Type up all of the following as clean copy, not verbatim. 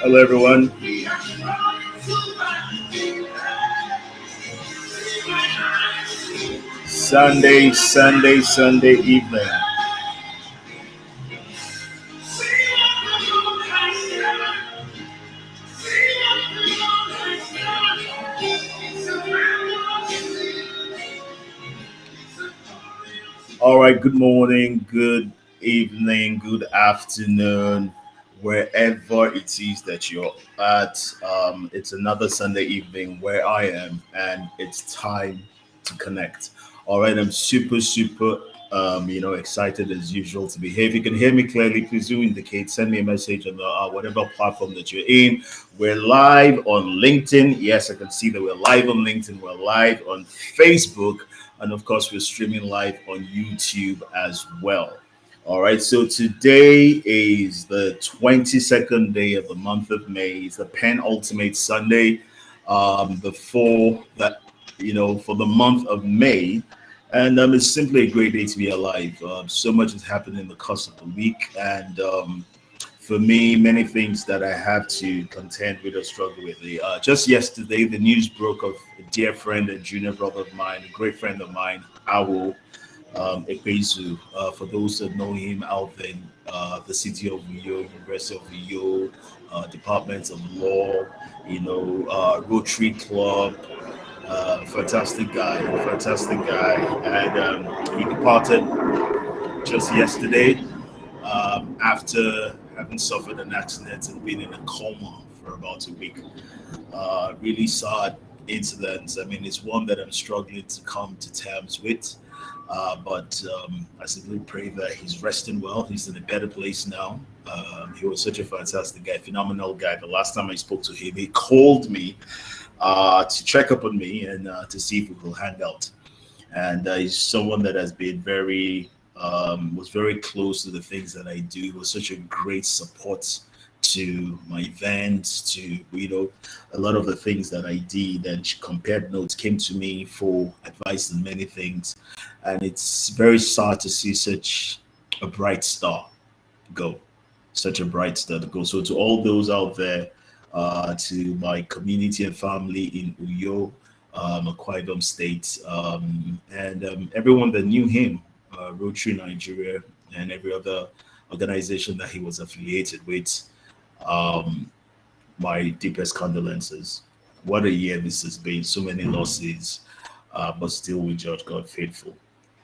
Hello, everyone. Sunday evening. All right, good morning, good evening, good afternoon, wherever it is that you're at. It's another Sunday evening where I am, and it's time to connect. All right, I'm super, excited as usual to be here. If you can hear me clearly, please do indicate. Send me a message on the whatever platform that you're in. We're live on LinkedIn. Yes, I can see that we're live on LinkedIn. We're live on Facebook, and of course, we're streaming live on YouTube as well. All right, so today is the 22nd day of the month of May. It's the penultimate Sunday before that, for the month of May. And it's simply a great day to be alive. So much has happened in the course of the week. And for me, many things that I have to contend with or struggle with. Just yesterday, the news broke of a dear friend and junior brother of mine, a great friend of mine, Awo Ekpezu. For those that know him out there in the city of Uyo, University of Uyo, Department of Law, Rotary Club, fantastic guy. And he departed just yesterday after having suffered an accident and been in a coma for about a week. Really sad incident. I mean, it's one that I'm struggling to come to terms with. But I simply pray that he's resting well. He's in a better place now. He was such a fantastic guy, phenomenal guy. The last time I spoke to him, he called me to check up on me and to see if we could hang out. And he's someone that has been was very close to the things that I do. He was such a great support to my events, to a lot of the things that I did. And she compared notes, came to me for advice on many things. And it's very sad to see such a bright star go, such a bright star to go. So to all those out there, to my community and family in Uyo, Akwa Ibom State, and everyone that knew him, Rotary Nigeria, and every other organization that he was affiliated with. Um, my deepest condolences. What a year this has been. So many losses, but still we judge God faithful.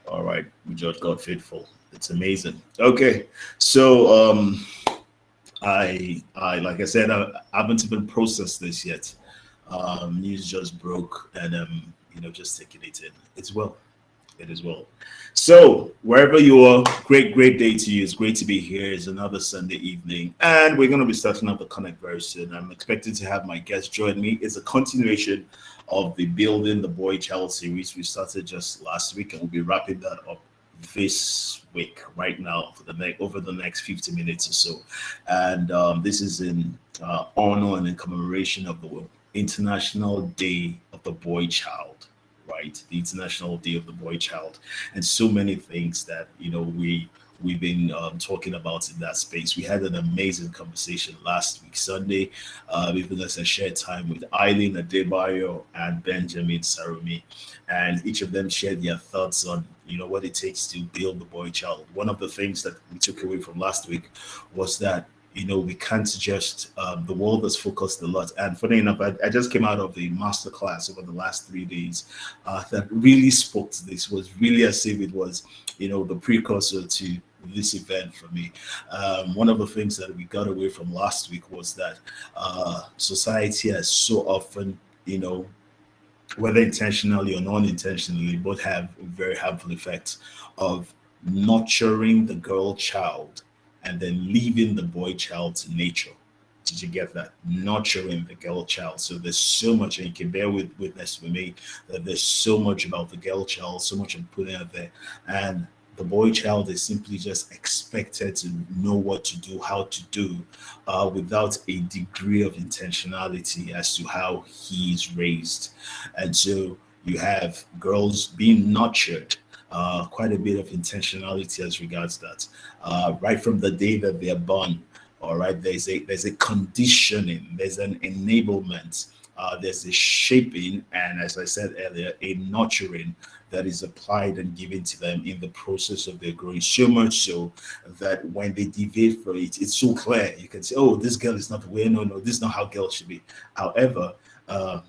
All right, we judge God faithful. It's amazing. Okay, so I like I said, I haven't even processed this yet. News just broke, and just taking it in. It's well. It is well. So, wherever you are, great day to you. It's great to be here. It's another Sunday evening, and we're going to be starting up the Connect very soon. I'm expecting to have my guest join me. It's a continuation of the Building the Boy Child series we started just last week, and we'll be wrapping that up this week right now for the over the next 50 minutes or so. And this is in honor and in commemoration of the International Day of the Boy Child, right? The International Day of the Boy Child, and so many things that we've been talking about in that space. We had an amazing conversation last week, Sunday, even as I shared time with Eileen Adebayo and Benjamin Sarumi, and each of them shared their thoughts on what it takes to build the boy child. One of the things that we took away from last week was that we can't just the world has focused a lot. And funny enough, I just came out of the master class over the last 3 days that really spoke to this. Was really as if it was the precursor to this event for me. One of the things that we got away from last week was that society has so often whether intentionally or non-intentionally, both have very harmful effects of nurturing the girl child and then leaving the boy child to nature. Did you get that? Nurturing the girl child. So there's so much, and you can bear with witness with me that there's so much about the girl child, so much I'm putting out there. And the boy child is simply just expected to know what to do, how to do, without a degree of intentionality as to how he is raised. And so you have girls being nurtured, quite a bit of intentionality as regards that, right from the day that they are born. All right, there's a conditioning, there's an enablement, there's a shaping, and as I said earlier, a nurturing that is applied and given to them in the process of their growing. So much so that when they deviate from it, it's so clear. You can say, "Oh, this girl is not the way. No, no, this is not how girls should be." However, uh,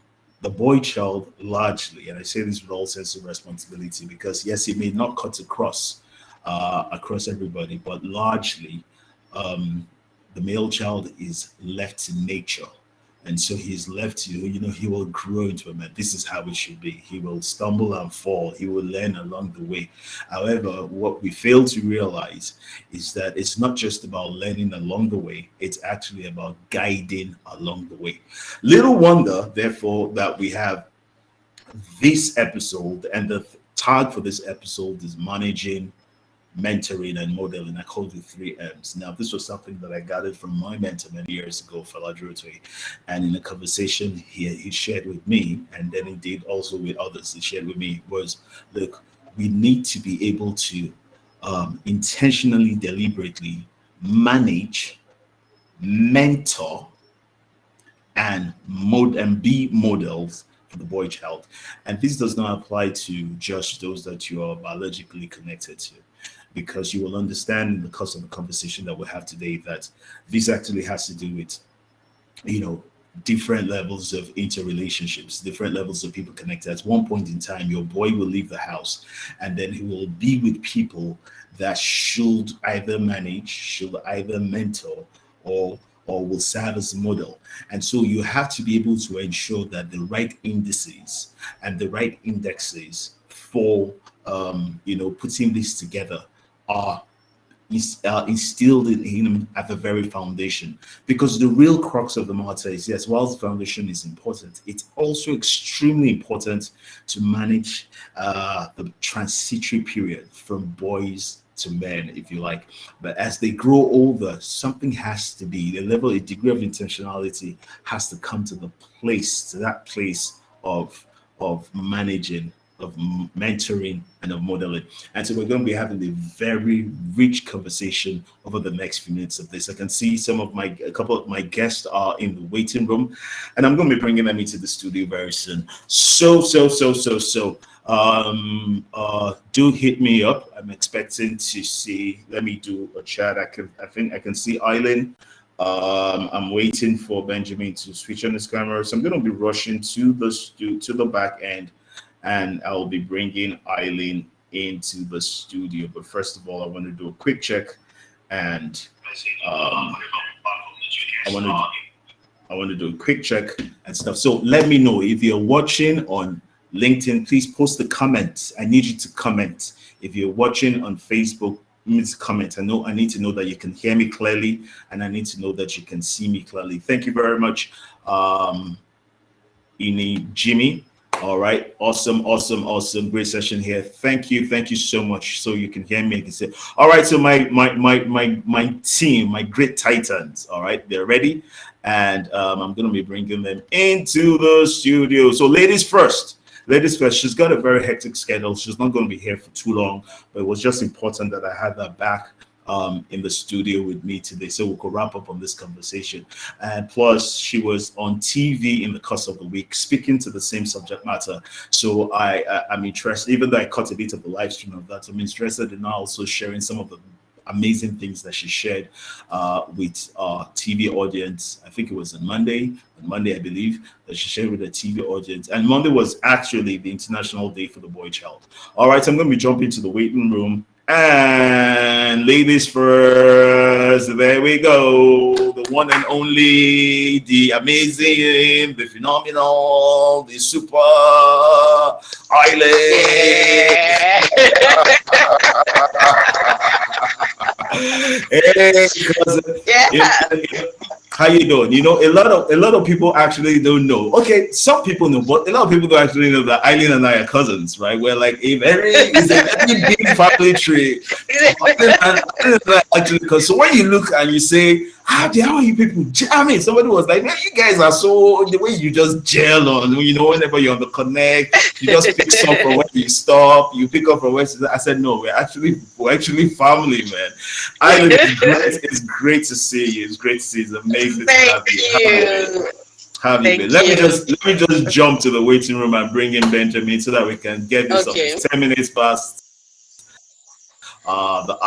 the boy child largely, and I say this with all sense of responsibility, because yes, it may not cut across everybody, but largely, um, the male child is left to nature. And so he's left to, he will grow into a man. This is how it should be. He will stumble and fall. He will learn along the way. However, what we fail to realize is that it's not just about learning along the way, it's actually about guiding along the way. Little wonder, therefore, that we have this episode, and the tag for this episode is managing, mentoring, and modeling. I called it 3Ms. Now, this was something that I gathered from my mentor many years ago, Faladrotwe. And in a conversation he shared with me, and then he did also with others, he shared with me, was, look, we need to be able to intentionally, deliberately manage, mentor, and be models for the boy child. And this does not apply to just those that you are biologically connected to, because you will understand in the course of the conversation that we have today that this actually has to do with, different levels of interrelationships, different levels of people connected. At one point in time, your boy will leave the house, and then he will be with people that should either manage, should either mentor, or will serve as a model. And so you have to be able to ensure that the right indices and the right indexes for putting this together are instilled in him at the very foundation. Because the real crux of the matter is, yes, whilst the foundation is important, it's also extremely important to manage the transitory period from boys to men, if you like. But as they grow older, something has to be, a degree of intentionality has to come to that place of managing, of mentoring, and of modeling. And so we're going to be having a very rich conversation over the next few minutes of this. I can see a couple of my guests are in the waiting room, and I'm going to be bringing them into the studio very soon. So do hit me up. I'm expecting to see, let me do a chat. I think I can see Eileen. I'm waiting for Benjamin to switch on his camera, so I'm going to be rushing to the back end, and I'll be bringing Eileen into the studio. But first of all, I want to do a quick check, and I want to do a quick check and stuff. So let me know if you're watching on LinkedIn. Please post a comment. I need you to comment. If you're watching on Facebook, please comment. I need to know that you can hear me clearly, and I need to know that you can see me clearly. Thank you very much, Jimmy. All right, awesome. Great session here. Thank you so much. So you can hear me. I can say, all right. So my team, my great titans. All right, they're ready, and I'm gonna be bringing them into the studio. So ladies first. She's got a very hectic schedule. She's not going to be here for too long, but it was just important that I had that back in the studio with me today, so we could wrap up on this conversation. And plus, she was on TV in the course of the week speaking to the same subject matter. So I'm interested, even though I caught a bit of the live stream of that, I'm interested in also sharing some of the amazing things that she shared with our TV audience. I think it was on Monday, I believe, that she shared with the TV audience. And Monday was actually the International Day for the Boy Child. All right, so I'm going to be jumping to the waiting room. And ladies first, there we go. The one and only, the amazing, the phenomenal, the super Eileen. Hey, cousin. Yeah. How you doing? A lot of people actually don't know. Okay, some people know, but a lot of people don't actually know that Eileen and I are cousins, right? We're like it's a very big family tree. Actually, because so when you look and you say, how are you people jamming? Somebody was like, man, you guys are so, the way you just gel on, whenever you're on the connect, you just pick up from where you stop, you pick up from where I said, no, we're actually family, man. Island is great. It's great to see you. It's great to see you. It's amazing to have you. How have you been? Let me just jump to the waiting room and bring in Benjamin so that we can get this up. It's 10 minutes past the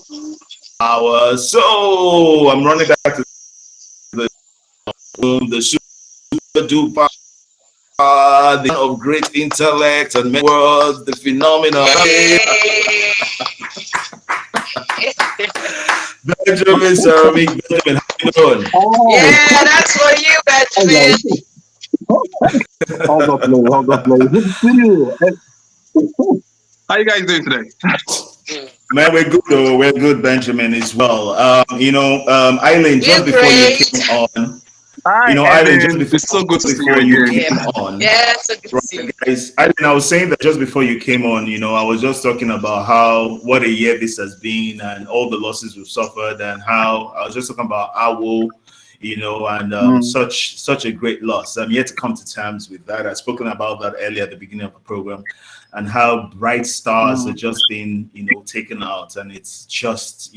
hour. So I'm running back to the room, the super duper, the of great intellect and many words, the phenomenon. Benjamin, Ceramic, Benjamin, how you doing? Yeah, that's for you, Benjamin. Hold up, Good to see you. How you guys doing today? Man, we're good though. We're good, Benjamin, as well. Eileen, just before you came on. Eileen, just before, it's so good to before see you came on. Yeah, so good to see you. Guys, Eileen, I was saying that just before you came on, I was just talking about what a year this has been and all the losses we've suffered, and how I was just talking about Awo, and such a great loss. I'm yet to come to terms with that. I've spoken about that earlier at the beginning of the program, and how bright stars are just being, taken out. And it's just,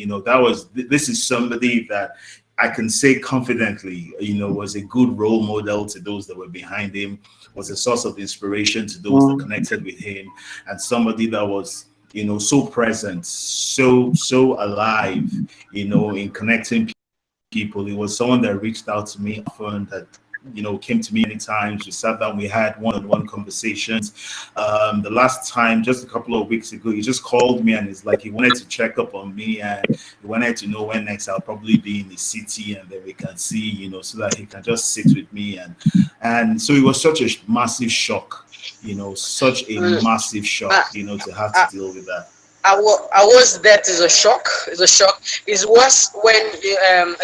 this is somebody that I can say confidently, was a good role model to those that were behind him, was a source of inspiration to those that connected with him, and somebody that was, so present, so alive, in connecting people. He was someone that reached out to me often, that came to me many times. We sat down, we had one-on-one conversations. The last time, just a couple of weeks ago, he just called me, and it's like he wanted to check up on me, and he wanted to know when next I'll probably be in the city, and then we can see, so that he can just sit with me. And so it was such a massive shock, such a massive shock, to have to deal with that. Our death is a shock. It's worse when,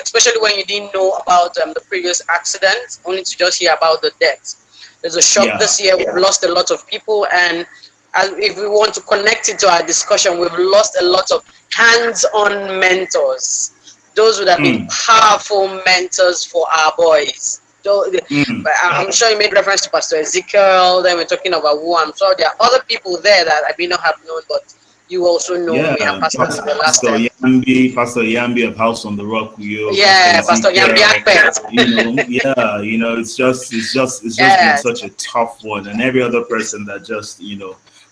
especially when you didn't know about the previous accident, only to just hear about the death. There's a shock this year. We've lost a lot of people, and if we want to connect it to our discussion, we've lost a lot of hands-on mentors. Those would have been powerful mentors for our boys. I'm sure you made reference to Pastor Ezekiel. Then we're talking about who I'm sure there are other people there that I may not have known, but you also know me and Pastor Pastor Yambi of House on the Rock. Pastor Yambi it's just been such a tough one, and every other person that just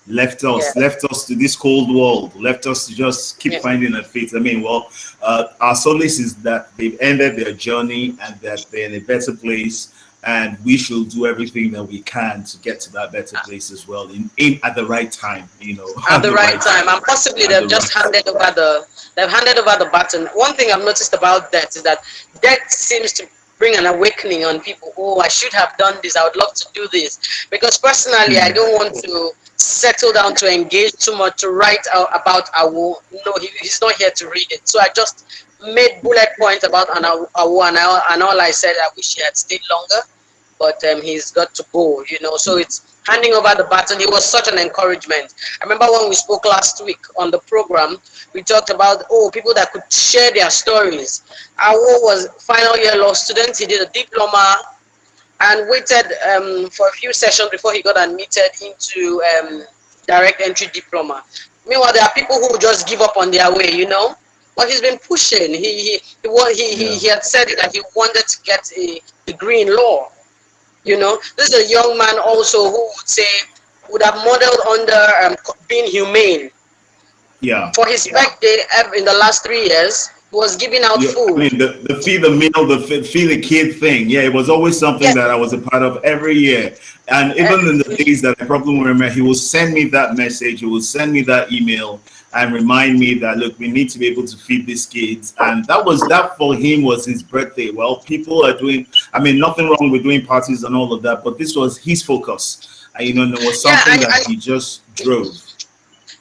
left us to this cold world, left us to just keep finding our feet. Our solace is that they've ended their journey and that they're in a better place. And we should do everything that we can to get to that better place as well, at the right time, At the right time, and possibly they've just handed over the baton. One thing I've noticed about death is that death seems to bring an awakening on people. Oh, I should have done this. I would love to do this. Because personally, I don't want to settle down to engage too much to write about Awo. No, he's not here to read it. So I just made bullet points about Awo, and all I said, I wish he had stayed longer, but he's got to go, So it's handing over the baton. It was such an encouragement. I remember when we spoke last week on the program, we talked about people that could share their stories. Awo was final year law student. He did a diploma and waited for a few sessions before he got admitted into direct entry diploma. Meanwhile, there are people who just give up on their way, But he's been pushing. He had said that he wanted to get a degree in law. This is a young man also who would have modeled under being humane. Yeah. For his birthday in the last 3 years, he was giving out food. The feed the meal, the feed the kid thing. Yeah, it was always something that I was a part of every year. And even in the days that I probably won't remember, he will send me that message. He will send me that email and remind me that, look, we need to be able to feed these kids. And that for him was his birthday. Well, people are doing, nothing wrong with doing parties and all of that, but this was his focus. And, there was something that he just drove.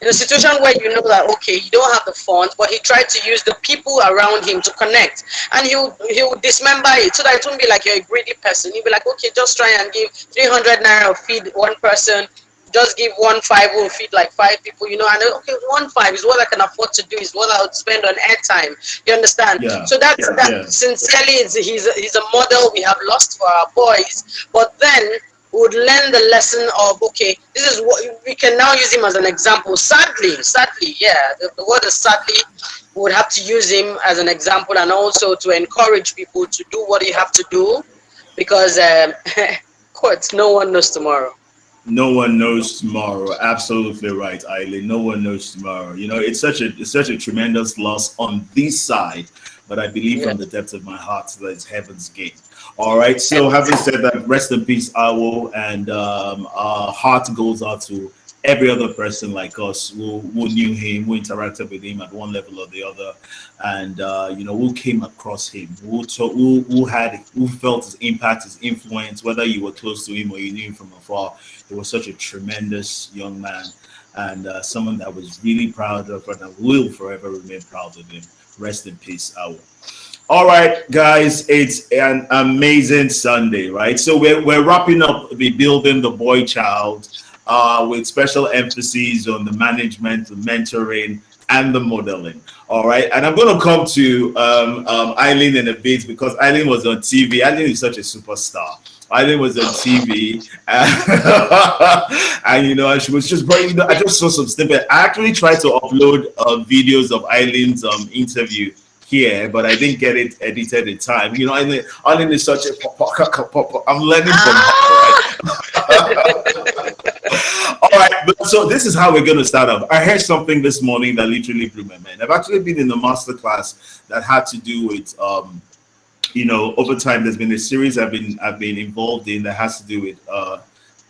In a situation where that, okay, you don't have the funds, but he tried to use the people around him to connect. And he would dismember it so that it wouldn't be like you're a greedy person. He'd be like, okay, just try and give 300 naira feed one person, just give 1.5 will feed like 5 people, and okay, 1.5 is what I can afford to do, is what I would spend on airtime. You understand? Yeah. So that sincerely, he's a model we have lost for our boys, but then would learn the lesson of, okay, this is what we can now use him as an example. Sadly, yeah, the word is sadly, we would have to use him as an example, and also to encourage people to do what you have to do, because quote, no one knows tomorrow. No one knows tomorrow. Absolutely right, Eileen. No one knows tomorrow. It's such a tremendous loss on this side, but I believe from the depth of my heart that it's heaven's gate. All right. So having said that, rest in peace, Awo, and our heart goes out to every other person like us who knew him, who interacted with him at one level or the other, and who came across him, who felt his impact, his influence, whether you were close to him or you knew him from afar. He was such a tremendous young man, and someone that was really proud of, and will forever remain proud of him. Rest in peace, Awo. All right, guys, it's an amazing Sunday, right? So we're wrapping up the Building the Boy Child with special emphasis on the management, the mentoring, and the modeling. All right, and I'm going to come to Eileen in a bit, because Eileen was on TV. Eileen is such a superstar. Eileen was on TV, and she was just very. I just saw some snippet. I actually tried to upload videos of Eileen's interview here, but I didn't get it edited in time. Eileen is such a I'm learning from her, right? All right, so this is how we're going to start off. I heard something this morning that literally blew my mind. I've actually been in the masterclass that had to do with over time there's been a series I've been involved in that has to do with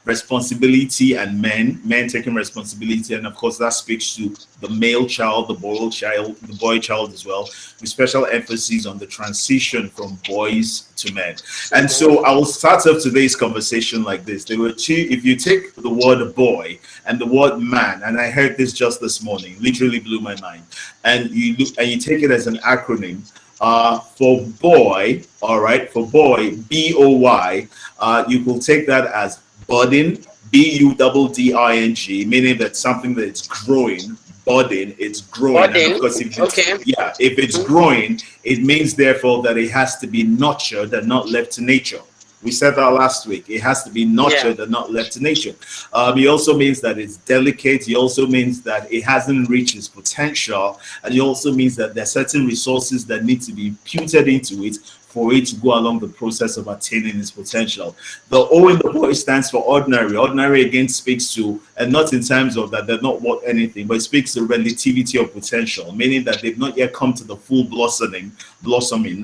responsibility and men taking responsibility, and of course that speaks to the male child, the boy child as well, with special emphasis on the transition from boys to men. And so I will start off today's conversation like this. There were two. If you take the word boy and the word man, and I heard this just this morning, literally blew my mind, and you take it as an acronym. For boy, all right, for boy, BOY, you could take that as budding, BUDDING, meaning that something that is growing, budding, it's growing. And of course, if it's growing, it means therefore that it has to be nurtured and not left to nature. We said that last week. It has to be nurtured and not left to nature. It also means that it's delicate. It also means that it hasn't reached its potential. And it also means that there are certain resources that need to be imputed into it for it to go along the process of attaining its potential. The O in the boy stands for ordinary. Ordinary again speaks to, and not in terms of that they're not worth anything, but it speaks to relativity of potential, meaning that they've not yet come to the full blossoming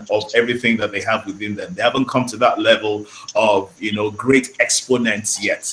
of everything that they have within them. They haven't come to that level of great exponents yet.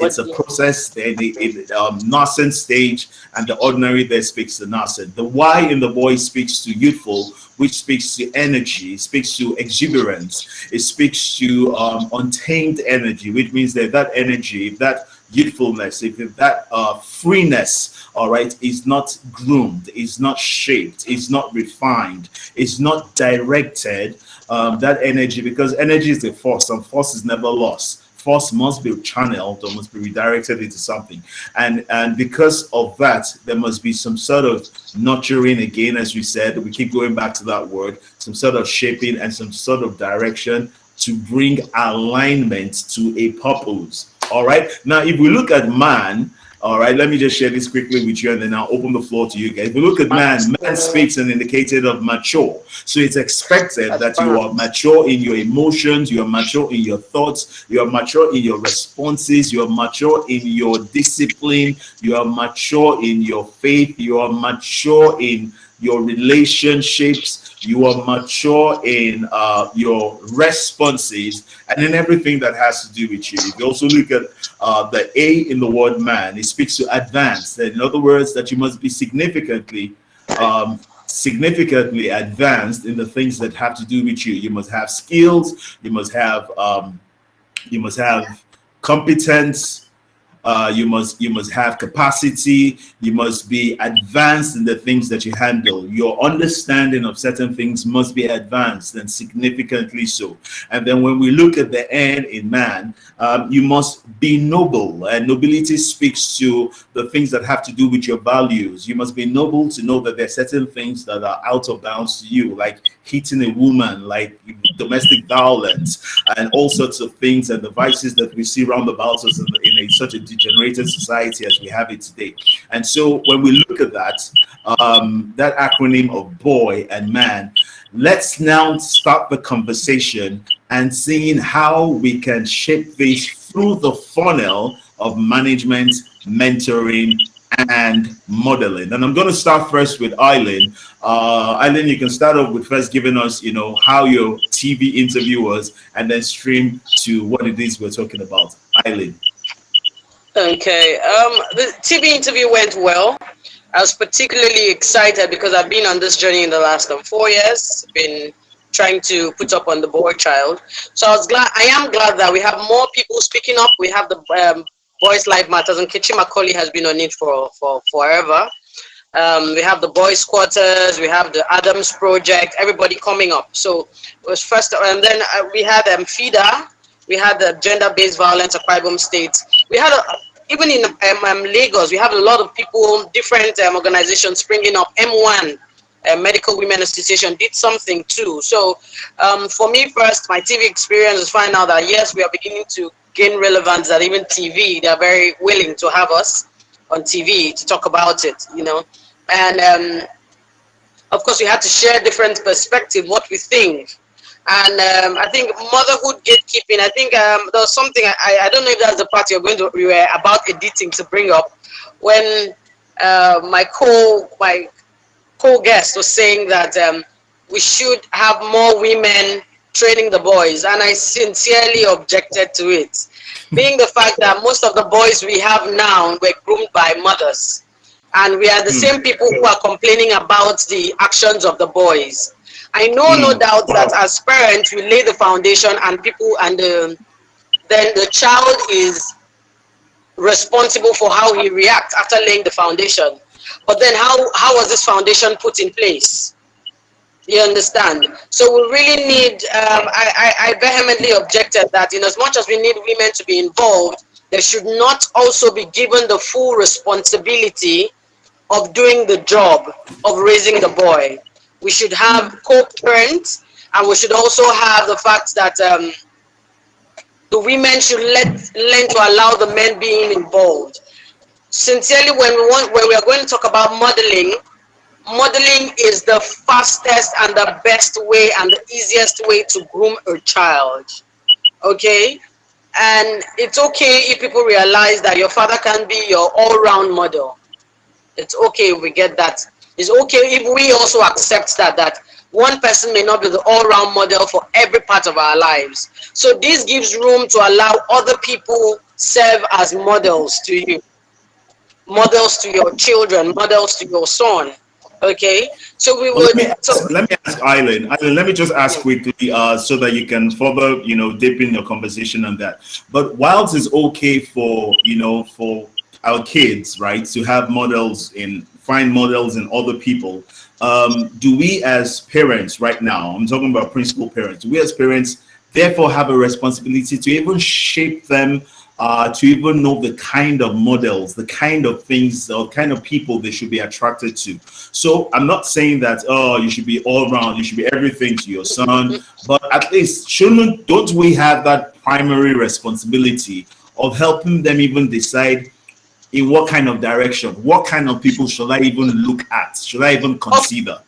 It's a process, the nascent stage, and the ordinary there speaks to nascent. The Y in the boy speaks to youthful, which speaks to energy, speaks to exuberance, it speaks to untamed energy, which means that energy, that youthfulness, if that freeness, all right, is not groomed, is not shaped, is not refined, is not directed, that energy, because energy is a force, and force is never lost. Force must be channeled or must be redirected into something, and because of that, there must be some sort of nurturing again, as we said. We keep going back to that word, some sort of shaping and some sort of direction to bring alignment to a purpose. All right, now if we look at man, all right, let me just share this quickly with you, and then I'll open the floor to you guys. If you look at man speaks an indicator of mature. So it's expected that you are mature in your emotions, you are mature in your thoughts, you are mature in your responses, you are mature in your discipline, you are mature in your faith, you are mature in your relationships, you are mature in your responses, and in everything that has to do with you. If you also look at the A in the word man, it speaks to advanced. In other words, that you must be significantly advanced in the things that have to do with you. You must have skills, you must have competence, You must have capacity. You must be advanced in the things that you handle. Your understanding of certain things must be advanced, and significantly so. And then when we look at the end in man, you must be noble, and nobility speaks to the things that have to do with your values. You must be noble to know that there are certain things that are out of bounds to you, like hitting a woman, like domestic violence, and all sorts of things, and the vices that we see round about us in such a degenerated society as we have it today. And so when we look at that, that acronym of boy and man, let's now start the conversation and seeing how we can shape this through the funnel of management, mentoring, and modeling. And I'm going to start first with Eileen. Eileen, you can start off with first giving us, how your TV interview was, and then stream to what it is we're talking about. Eileen. Okay. The TV interview went well. I was particularly excited because I've been on this journey in the last 4 years. Been trying to put up on the boy child. So I am glad that we have more people speaking up. We have the Boys Life Matters, and Kichi Macaulay has been on it for forever. We have the Boys Quarters, we have the Adams Project, everybody coming up. So it was first, and then we had FIDA, we had the Gender-Based Violence at Akwa Ibom State. We had, even in Lagos, we have a lot of people, different organizations springing up. M1, Medical Women Association, did something too. So for me first, my TV experience is find out that yes, we are beginning to gain relevance, that even TV, they're very willing to have us on TV to talk about it, and of course we had to share different perspective, what we think. And I think motherhood gatekeeping, I think there was something, I don't know if that's the part we were about editing to bring up, when my co-guest was saying that we should have more women training the boys, and I sincerely objected to it, being the fact that most of the boys we have now were groomed by mothers, and we are the same people who are complaining about the actions of the boys. I know no doubt that as parents we lay the foundation, and then the child is responsible for how he reacts after laying the foundation. But then how was this foundation put in place? You understand? So we really need, I vehemently objected that in as much as we need women to be involved, they should not also be given the full responsibility of doing the job of raising the boy. We should have co-parents, and we should also have the fact that the women should learn to allow the men being involved. Sincerely, when we are going to talk about modeling is the fastest and the best way and the easiest way to groom a child. Okay? And it's okay if people realize that your father can be your all-round model. It's okay if we get that. It's okay if we also accept that one person may not be the all-round model for every part of our lives. So this gives room to allow other people serve as models to you, models to your children, models to your son. Okay, so we would. Let me ask Eileen. Let me just ask quickly, so that you can further, dip in your conversation on that. But whilst it's okay for for our kids, right, to have find models in other people, do we as parents right now? I'm talking about principal parents. Do we as parents therefore have a responsibility to even shape them? To even know the kind of models, the kind of things, or kind of people they should be attracted to. So I'm not saying that, you should be all around, you should be everything to your son, but at least don't we have that primary responsibility of helping them even decide in what kind of direction, what kind of people should I even look at, should I even consider?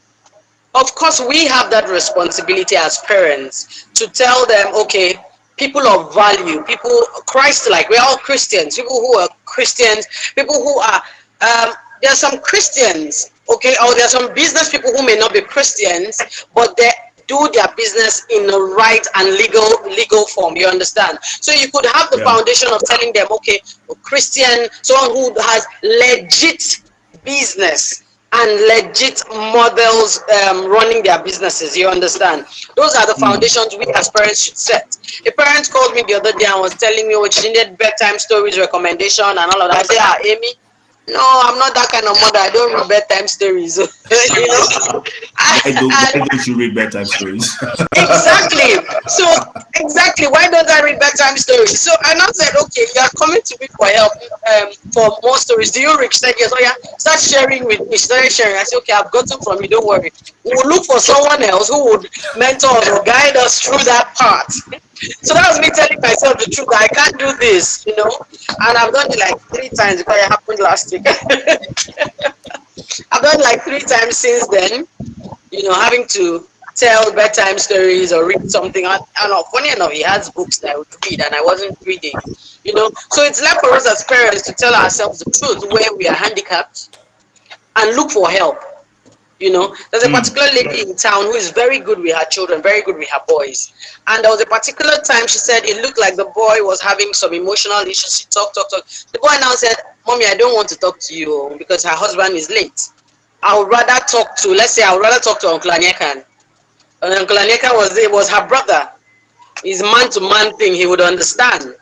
Of course, we have that responsibility as parents to tell them, okay, people of value, people Christ-like, we're all Christians, people who are Christians, people who are, there are some Christians, okay, or there are some business people who may not be Christians, but they do their business in the right and legal form, you understand? So you could have the foundation of telling them, okay, a Christian, someone who has legit business, and legit models running their businesses. You understand? Those are the foundations we as parents should set. A parent called me the other day and was telling me what she needed bedtime stories recommendation and all of that. I said, Amy, no, I'm not that kind of mother. I don't read bedtime stories. You know? Why don't you read bedtime stories? Exactly. So exactly, why don't I read bedtime stories? So I now said, okay, you are coming to me for help for more stories. Do you read? She said, yes. Oh yeah, start sharing with me. She started sharing. I said, okay, I've gotten from you. Don't worry. We'll look for someone else who would mentor us or guide us through that part. So that was me telling myself the truth. I can't do this, you know. And I've done it like 3 times because it happened last week. I've done it like 3 times since then, you know, having to tell bedtime stories or read something. I don't know, funny enough, he has books that I would read and I wasn't reading, you know. So it's left for us as parents to tell ourselves the truth where we are handicapped and look for help. You know, there's a particular lady in town who is very good with her children, very good with her boys. And there was a particular time she said it looked like the boy was having some emotional issues. She talked. The boy now said, Mommy, I don't want to talk to you because her husband is late. I would rather talk to, let's say, I would rather talk to Uncle Anyekan. And Uncle Anyekan was her brother. His man-to-man thing, he would understand.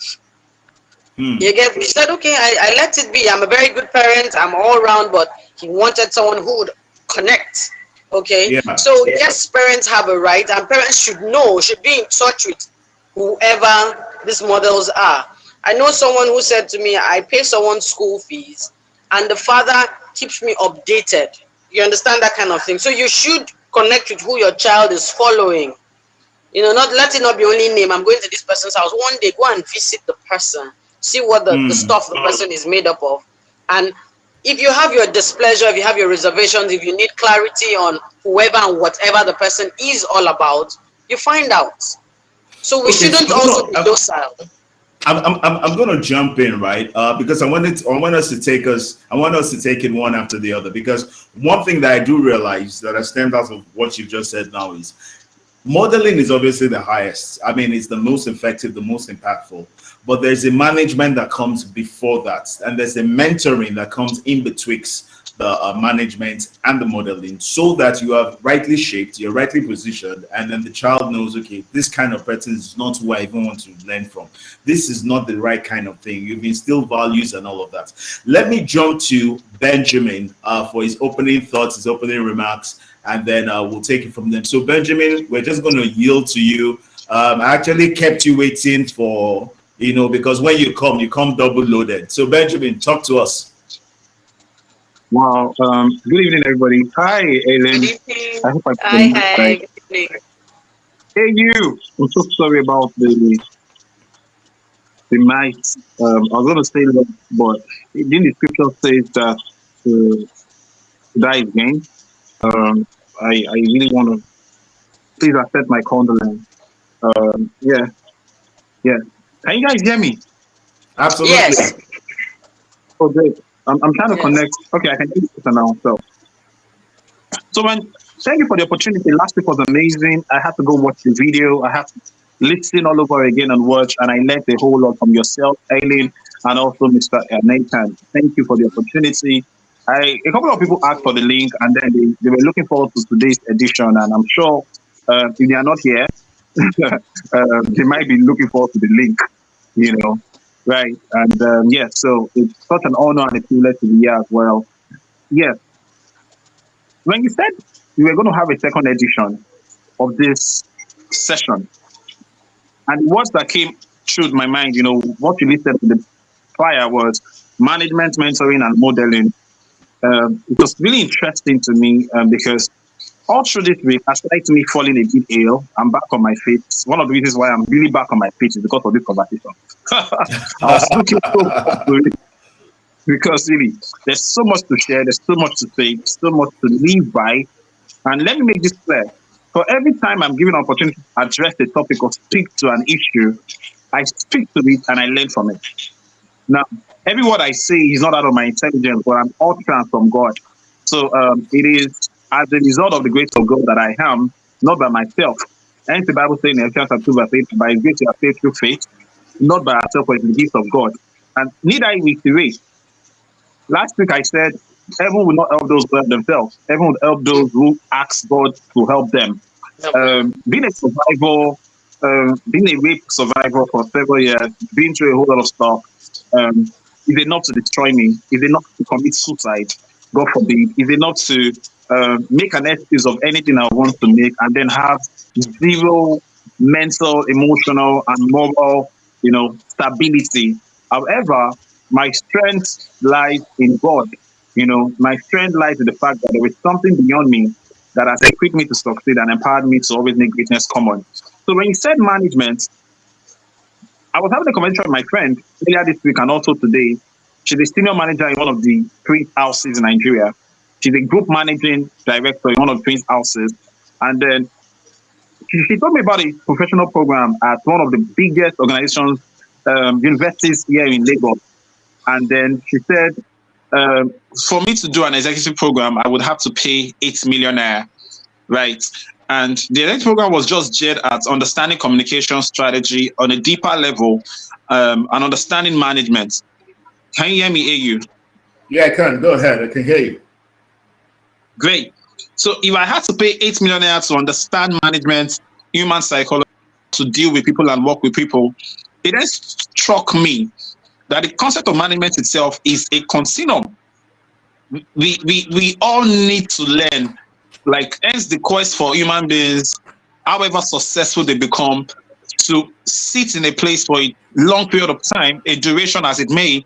She said, okay, I let it be. I'm a very good parent. I'm all around, but he wanted someone who would connect. Okay. Yeah. So yes, parents have a right, and parents should be in touch with whoever these models are. I know someone who said to me, I pay someone's school fees and the father keeps me updated. You understand that kind of thing? So you should connect with who your child is following. You know, not let it not be only name. I'm going to this person's house. One day, go and visit the person. See what the stuff the person is made up of. And if you have your displeasure, if you have your reservations, if you need clarity on whoever and whatever the person is all about, you find out. So we shouldn't also be docile. I'm going to jump in, right? Because I want us to take it one after the other. Because one thing that I do realize that I stand out of what you've just said now is modeling is obviously the highest. I mean, it's the most effective, the most impactful. But there's a management that comes before that, and there's a mentoring that comes in betwixt the management and the modeling, so that you are rightly shaped, you're rightly positioned, and then the child knows, okay, this kind of person is not who I even want to learn from. This is not the right kind of thing. You've instilled values and all of that. Let me jump to Benjamin for his opening thoughts, his opening remarks, and then we'll take it from them. So Benjamin, we're just going to yield to you. I actually kept you waiting for, you know, because when you come double loaded. So Benjamin, talk to us. Wow. Good evening, everybody. Hi, Ellen. Good evening. I hope hi. Good evening. Hey, you. I'm so sorry about the mic. I was going to say that, but in the scripture says that die is gain. I really want to please accept my condolence. Yeah. Can you guys hear me? Absolutely. Yes. Oh, great. I'm trying to connect. Okay, I can do this now. So thank you for the opportunity. Last week was amazing. I had to go watch the video. I had to listen all over again and watch, and I learned a whole lot from yourself, Aileen, and also Mr. Nathan. Thank you for the opportunity. A couple of people asked for the link, and then they were looking forward to today's edition, and I'm sure if they are not here, they might be looking forward to the link, you know. Right. And so it's such an honor and a privilege to be here as well. Yes. When you said we were going to have a second edition of this session, and the words that came through my mind, you know, what you listed to the prior was management, mentoring, and modeling. It was really interesting to me because all through this week, aside me falling a bit ill, I'm back on my feet. One of the reasons why I'm really back on my feet is because of this conversation. I was looking forward to it because really, there's so much to share, there's so much to say, so much to live by. And let me make this clear. For every time I'm given an opportunity to address the topic or speak to an issue, I speak to it and I learn from it. Now, every word I say is not out of my intelligence, but I'm utterance from God. So it is as a result of the grace of God that I am, not by myself. And the Bible says in Ephesians 2 verse 8, by His grace you are saved through faith, not by ourselves, but it's the gift of God. And need I reiterate? Last week I said Heaven will not help those who help themselves. Heaven will help those who ask God to help them. Being a survivor, being a rape survivor for several years, being through a whole lot of stuff, is enough to destroy me. Is enough to commit suicide. God forbid. Is enough to make an excuse of anything I want to make, and then have zero mental, emotional, and moral, stability. However, my strength lies in God. My strength lies in the fact that there is something beyond me that has equipped me to succeed and empowered me to always make greatness common. So when you said management, I was having a conversation with my friend earlier this week and also today. She's a senior manager in one of the Prince houses in Nigeria. She's a group managing director in one of the Prince houses. And then she told me about a professional program at one of the biggest organizations, universities here in Lagos. And then she said, for me to do an executive program, I would have to pay 8 million naira, right? And the executive program was just geared at understanding communication strategy on a deeper level, and understanding management. Can you hear me, AU? Yeah, I can. Go ahead. I can hear you. Great. So if I had to pay 8 million naira to understand management, human psychology, to deal with people and work with people, it then struck me that the concept of management itself is a continuum. We all need to learn, like, hence the quest for human beings, however successful they become, to sit in a place for a long period of time, a duration as it may,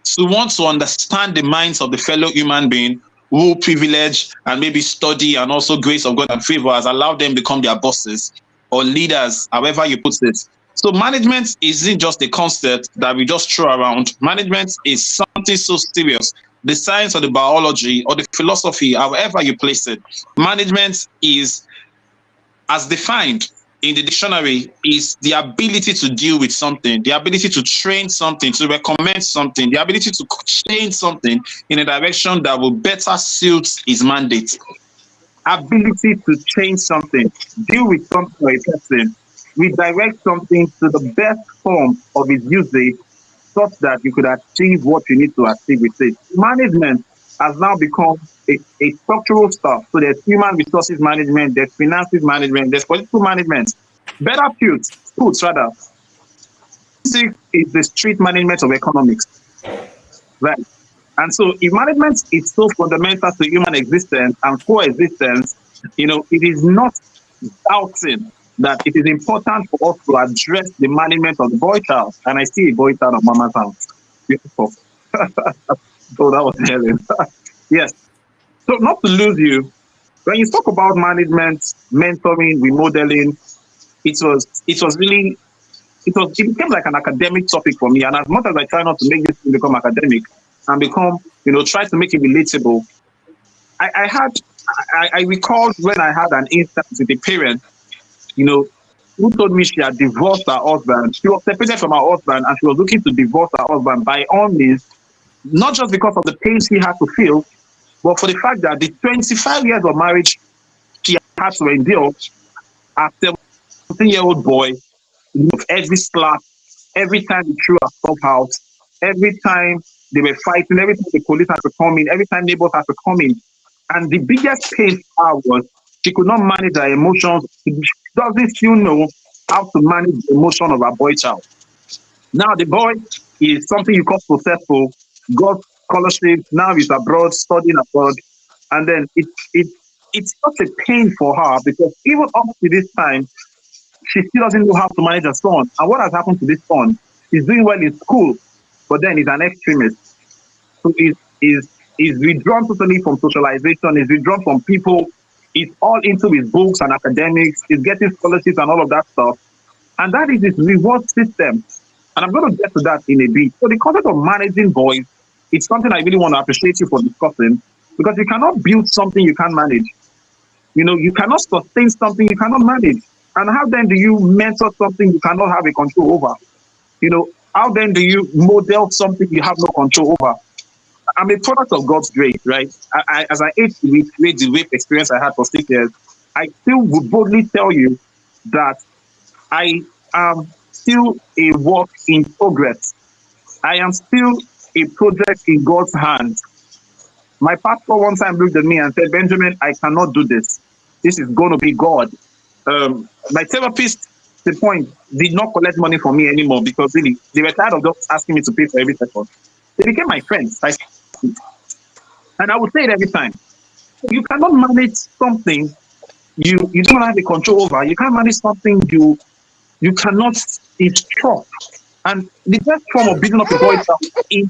to want to understand the minds of the fellow human being who privilege and maybe study and also grace of God and favor has allowed them become their bosses or leaders, however you put it. So management isn't just a concept that we just throw around. Management is something so serious. The science or the biology or the philosophy, however you place it, management is, as defined in the dictionary, is the ability to deal with something, the ability to train something, to recommend something, the ability to change something in a direction that will better suit his mandate. Ability to change something, deal with something or a person, redirect something to the best form of its usage such that you could achieve what you need to achieve with it. Management has now become a structural stuff. So there's human resources management, there's finances management, there's political management. Better put rather. This is the street management of economics. Right. And so if management is so fundamental to human existence and coexistence, it is not doubting that it is important for us to address the management of the boy child. And I see a boy child of Mama's house. Beautiful. So that was Helen. Yes. So not to lose you, when you talk about management, mentoring, remodeling, it became like an academic topic for me. And as much as I try not to make this thing become academic and become, try to make it relatable, I recalled when I had an instance with a parent, who told me she had divorced her husband. She was separated from her husband and she was looking to divorce her husband by all means, not just because of the pain she had to feel, but for the fact that the 25 years of marriage she had to endure, a 17-year-old boy, every slap, every time he threw her stuff out, every time they were fighting, every time the police had to come in, every time neighbors had to come in. And the biggest pain for her was she could not manage her emotions. She doesn't still know how to manage the emotion of her boy child. Now the boy is something you call successful, got scholarship, now he's abroad, studying abroad. And then it's such a pain for her because even up to this time, she still doesn't know how to manage her son. And what has happened to this son? He's doing well in school, but then he's an extremist. So he's withdrawn totally from socialization, he's withdrawn from people, he's all into his books and academics, he's getting scholarships and all of that stuff. And that is his reward system. And I'm going to get to that in a bit. So the concept of managing boys, it's something I really want to appreciate you for discussing, because you cannot build something you can't manage. You cannot sustain something you cannot manage. And how then do you mentor something you cannot have a control over? How then do you model something you have no control over? I'm a product of God's grace, right? As I age to recreate the rape experience I had for 6 years, I still would boldly tell you that I am still a work in progress. I am still a project in God's hands. My pastor one time looked at me and said, Benjamin, I cannot do this. This is going to be God. My therapist, the point, did not collect money from me anymore because really, they were tired of just asking me to pay for every session. They became my friends. And I would say it every time. You cannot manage something you don't have the control over. You can't manage something you cannot instruct. And the best form of building up a boy is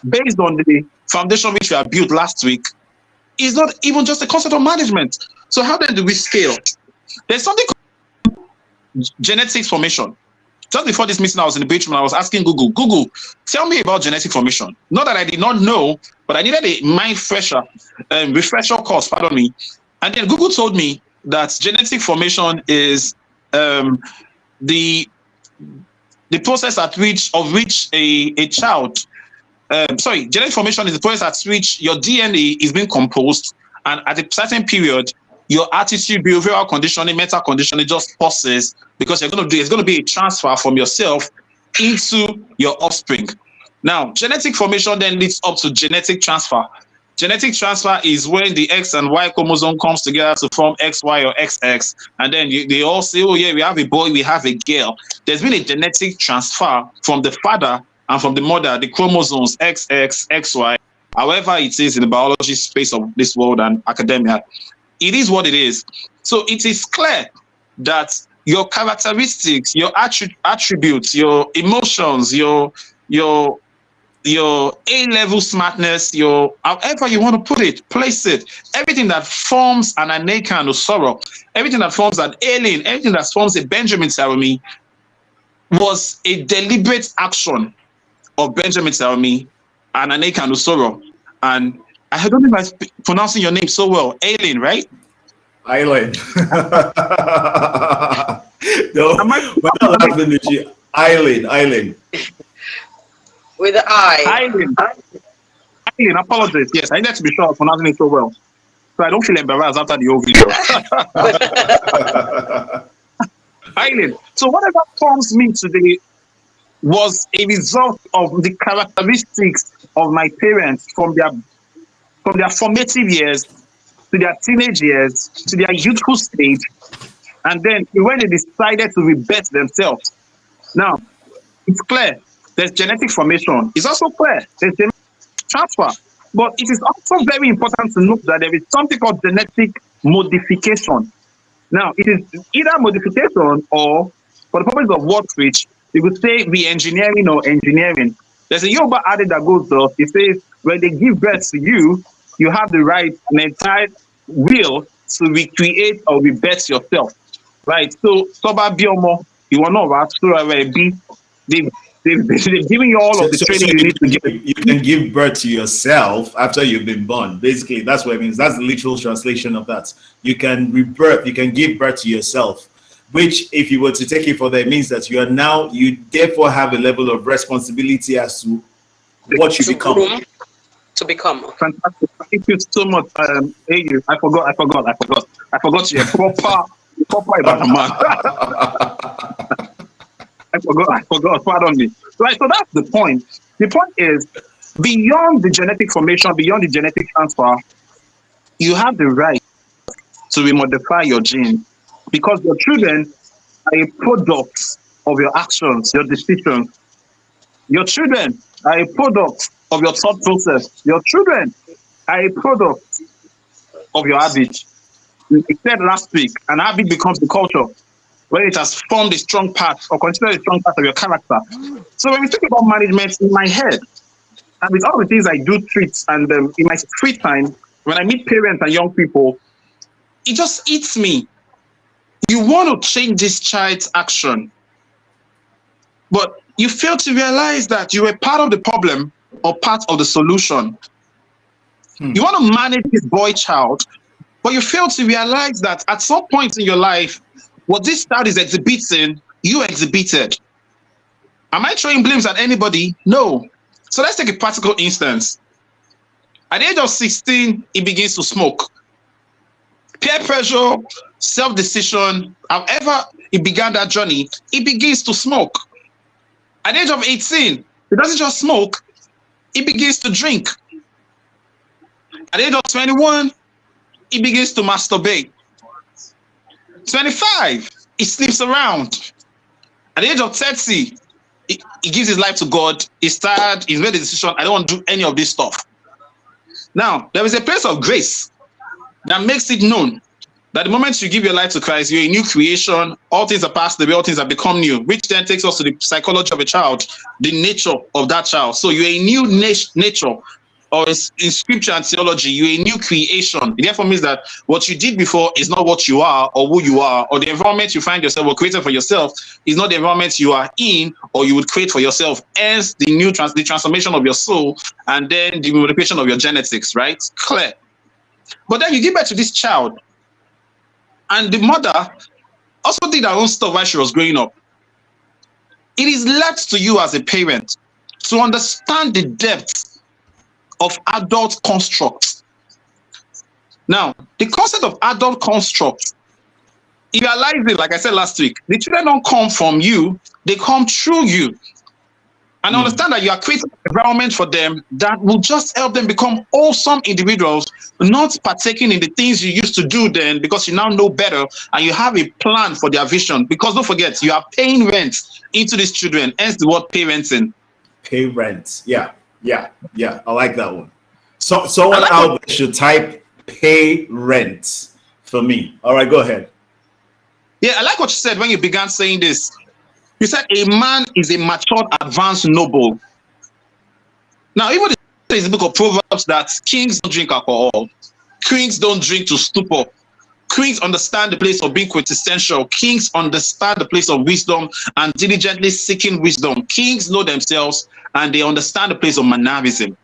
based on the foundation which we have built last week, is not even just a concept of management. So how then do we scale? There's something called genetics formation. Just before this meeting, I was in the bedroom. I was asking Google, tell me about genetic formation. Not that I did not know, but I needed a mind refresher course, pardon me. And then Google told me that genetic formation is the process at which a child, genetic formation is the process at which your DNA is being composed, and at a certain period, your attitude, behavioral conditioning, mental conditioning just pauses because it's going to be a transfer from yourself into your offspring. Now, genetic formation then leads up to genetic transfer. Genetic transfer is when the X and Y chromosome comes together to form XY or XX, and then they all say, oh yeah, we have a boy, we have a girl. There's been a genetic transfer from the father and from the mother, the chromosomes XX, XY, however it is in the biology space of this world and academia. It is what it is. So it is clear that your characteristics, your attributes, your emotions, your A-level smartness, your however you want to put it, place it, everything that forms an Aneka and Usoro, everything that forms an alien, everything that forms a Benjamin Sarumi was a deliberate action of Benjamin Sarumi and Aneka and Usoro. And I don't know if I'm pronouncing your name so well. Aileen, right? Aileen. No, we're not laughing at you. Aileen. With the I. Aileen, apologies. Yes, I need to be sure I'm pronouncing it so well. So I don't feel embarrassed after the whole video. Aileen. So whatever forms me today was a result of the characteristics of my parents from their formative years to their teenage years to their youthful stage, and then when they decided to rebirth themselves. Now, it's clear there's genetic formation. It's also clear there's genetic transfer, but it is also very important to note that there is something called genetic modification. Now, it is either modification or, for the purpose of word switch, you could say re-engineering or engineering. There's a Yoruba adage that goes thus. It says, when they give birth to you, you have the right and entire will to recreate or rebirth yourself. Right? So, Soba Biomo, you want to know about they've given you all of the training you need to give. You can give birth to yourself after you've been born. Basically, that's what it means. That's the literal translation of that. You can rebirth, you can give birth to yourself, which, if you were to take it further, it means that you therefore have a level of responsibility as to what you become. To become. Fantastic. Thank you so much. AU. I forgot you're proper about a man. I forgot. Pardon me. Right. So that's the point. The point is, beyond the genetic formation, beyond the genetic transfer, you have the right to remodify your gene, because your children are a product of your actions, your decisions. Your children are a product of your thought process. Your children are a product of your habit. We said last week, an habit becomes the culture when it has formed a strong part or considered a strong part of your character. So when we talk about management, in my head, and with all the things I do treat, and in my free time, when I meet parents and young people, it just eats me. You want to change this child's action, but you fail to realize that you were part of the problem or part of the solution. You want to manage this boy child, but you fail to realize that at some point in your life, what this child is exhibiting, you exhibited. Am I throwing blames at anybody? No. So let's take a practical instance. At the age of 16, he begins to smoke. Peer pressure, self-decision, however he began that journey, he begins to smoke. At the age of 18, he doesn't just smoke, he begins to drink. At the age of 21, he begins to masturbate. 25, he sleeps around. At the age of 30, he gives his life to God. He's tired. He's made a decision. I don't want to do any of this stuff. Now, there is a place of grace that makes it known that the moment you give your life to Christ, you're a new creation. All things are passed away, all things have become new, which then takes us to the psychology of a child, the nature of that child. So you're a new nature, or in scripture and theology, you're a new creation. It therefore means that what you did before is not what you are or who you are, or the environment you find yourself or created for yourself is not the environment you are in or you would create for yourself. Hence, the transformation of your soul and then the modification of your genetics, right? Clear. But then you give birth to this child, and the mother also did her own stuff while she was growing up. It is left to you as a parent to understand the depth of adult constructs. Now, the concept of adult construct, if you realize it, like I said last week, the children don't come from you, they come through you. And understand that you are creating an environment for them that will just help them become awesome individuals, not partaking in the things you used to do then because you now know better and you have a plan for their vision. Because don't forget, you are paying rent into these children, hence the word parenting. Pay rent. Yeah. I like that one. So someone out there should type pay rent for me. All right, go ahead. Yeah, I like what you said when you began saying this. You said a man is a matured, advanced noble. Now, even in the book of Proverbs that kings don't drink alcohol, kings don't drink to stupor. Kings understand the place of being quintessential. Kings understand the place of wisdom and diligently seeking wisdom. Kings know themselves and they understand the place of mannerism.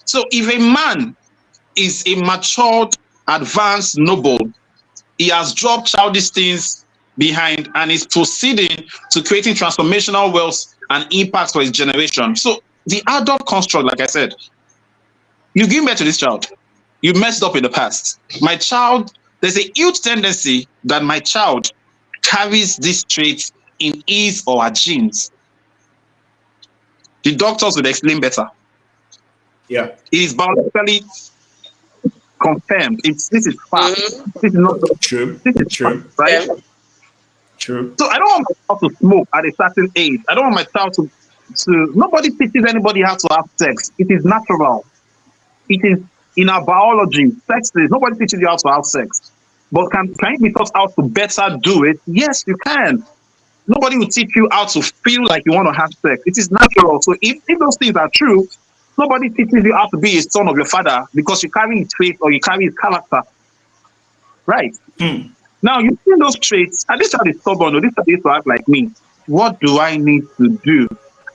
So if a man is a matured, advanced noble, he has dropped childish things behind and is proceeding to creating transformational wealth and impact for his generation. So the adult construct, like I said, you give birth to this child, you messed up in the past. My child, there's a huge tendency that my child carries these traits in his or her genes. The doctors would explain better. Yeah. It is biologically confirmed. This is fact. This is not true. This is true. Fact, right? Yeah. True. So I don't want my child to smoke at a certain age. I don't want my child to nobody teaches anybody how to have sex. It is natural. It is in our biology. Sex is nobody teaches you how to have sex. But can you be taught how to better do it? Yes, you can. Nobody will teach you how to feel like you want to have sex. It is natural. So if those things are true, nobody teaches you how to be a son of your father because you carry his trait or you carry his character. Right. Now, you see those traits, and this child is stubborn, or this child used to act like me. What do I need to do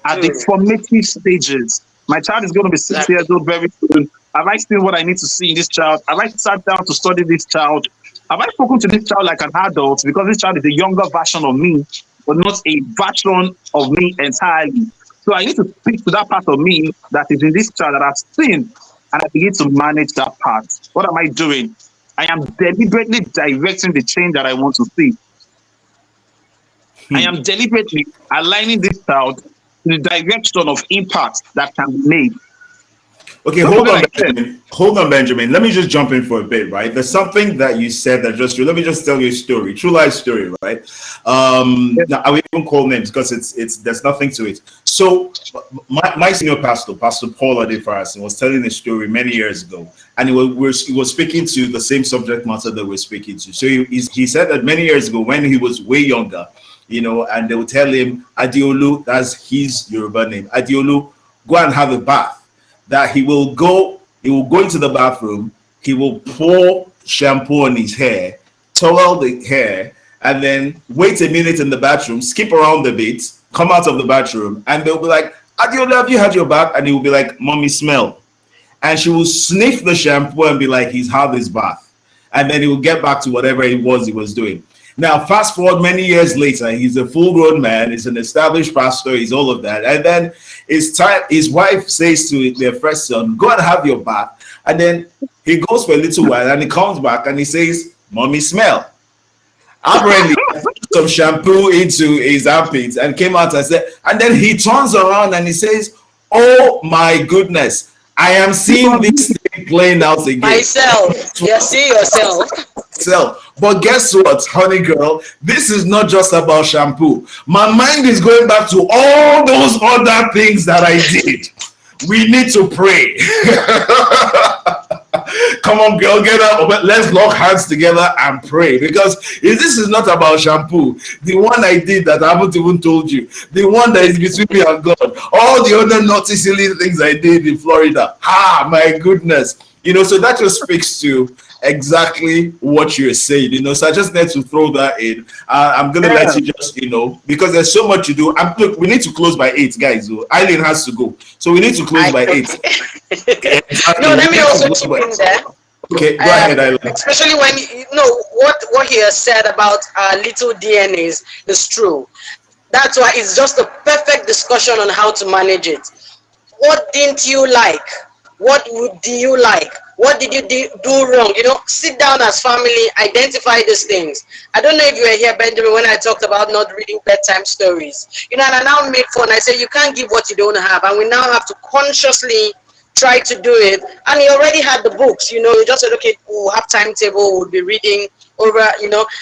at the formative stages? My child is going to be 6 years old very soon. Have I seen what I need to see in this child? Have I sat down to study this child? Have I spoken to this child like an adult? Because this child is a younger version of me, but not a version of me entirely. So I need to speak to that part of me that is in this child that I've seen, and I begin to manage that part. What am I doing? I am deliberately directing the change that I want to see. I am deliberately aligning this child to the direction of impact that can be made. Okay, hold on, Benjamin. Let me just jump in for a bit, right? There's something that you said that just let me just tell you a story, true life story, right? Now, I will even call names because it's there's nothing to it. So my senior pastor, Pastor Paul Adefarasi, was telling a story many years ago, and he was speaking to the same subject matter that we're speaking to. So he said that many years ago when he was way younger, and they would tell him, Adiolu, that's his Yoruba name, Adiolu, go and have a bath. That he will go into the bathroom, he will pour shampoo on his hair, towel the hair, and then wait a minute in the bathroom, skip around a bit, come out of the bathroom, and they'll be like, Adiola, have you had your bath? And he will be like, Mommy, smell. And she will sniff the shampoo and be like, he's had his bath. And then he will get back to whatever it was he was doing. Now, fast forward many years later, he's a full-grown man, he's an established pastor, he's all of that. And then his wife says to their first son, go and have your bath. And then he goes for a little while and he comes back and he says, Mommy, smell. Apparently, put some shampoo into his armpits and came out and said, and then he turns around and he says, oh my goodness, I am seeing this thing playing out again. Myself. Yeah, see yourself. But guess what, honey girl? This is not just about shampoo. My mind is going back to all those other things that I did. We need to pray. Come on, girl, get up. Let's lock hands together and pray. Because if this is not about shampoo, the one I did that I haven't even told you, the one that is between me and God, all the other naughty, silly things I did in Florida. My goodness. So that just speaks to exactly what you're saying, so I just need to throw that in. I'm gonna let you just, because there's so much to do. Look, we need to close by 8, guys. Eileen has to go, so we need to close by 8. No, let me also chip in there. Okay, go ahead, Eileen. Especially when what he has said about little DNAs is true. That's why it's just a perfect discussion on how to manage it. What didn't you like? What do you like? What did you do wrong? Sit down as family, identify these things. I don't know if you were here, Benjamin, when I talked about not reading bedtime stories. And I now made fun. I said, you can't give what you don't have. And we now have to consciously try to do it. And he already had the books. You just said, okay, we'll have timetable, we'll be reading over,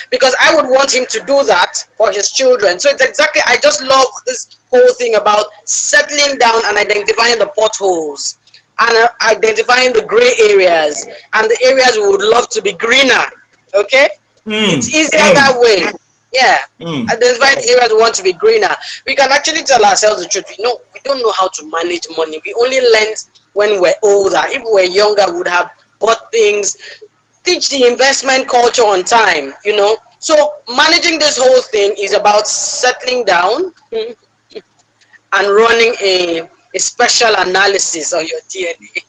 because I would want him to do that for his children. So it's exactly, I just love this whole thing about settling down and identifying the potholes. And identifying the gray areas and the areas we would love to be greener. Okay? It's easier that way. Yeah. Identifying the areas we want to be greener. We can actually tell ourselves the truth. We don't know how to manage money. We only learned when we're older. If we were younger, we would have bought things. Teach the investment culture on time, So managing this whole thing is about settling down and running a special analysis on your DNA.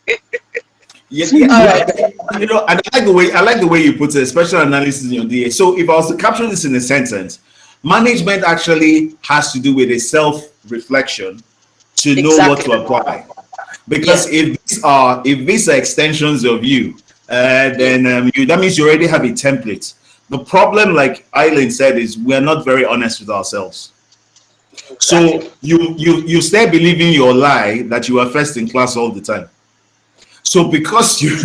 And I like the way you put it, special analysis in your DNA. So if I was to capture this in a sentence, management actually has to do with a self-reflection to know what to apply. Because if these are extensions of you, then that means you already have a template. The problem, like Eileen said, is we're not very honest with ourselves. So you start believing your lie that you are first in class all the time. So because you've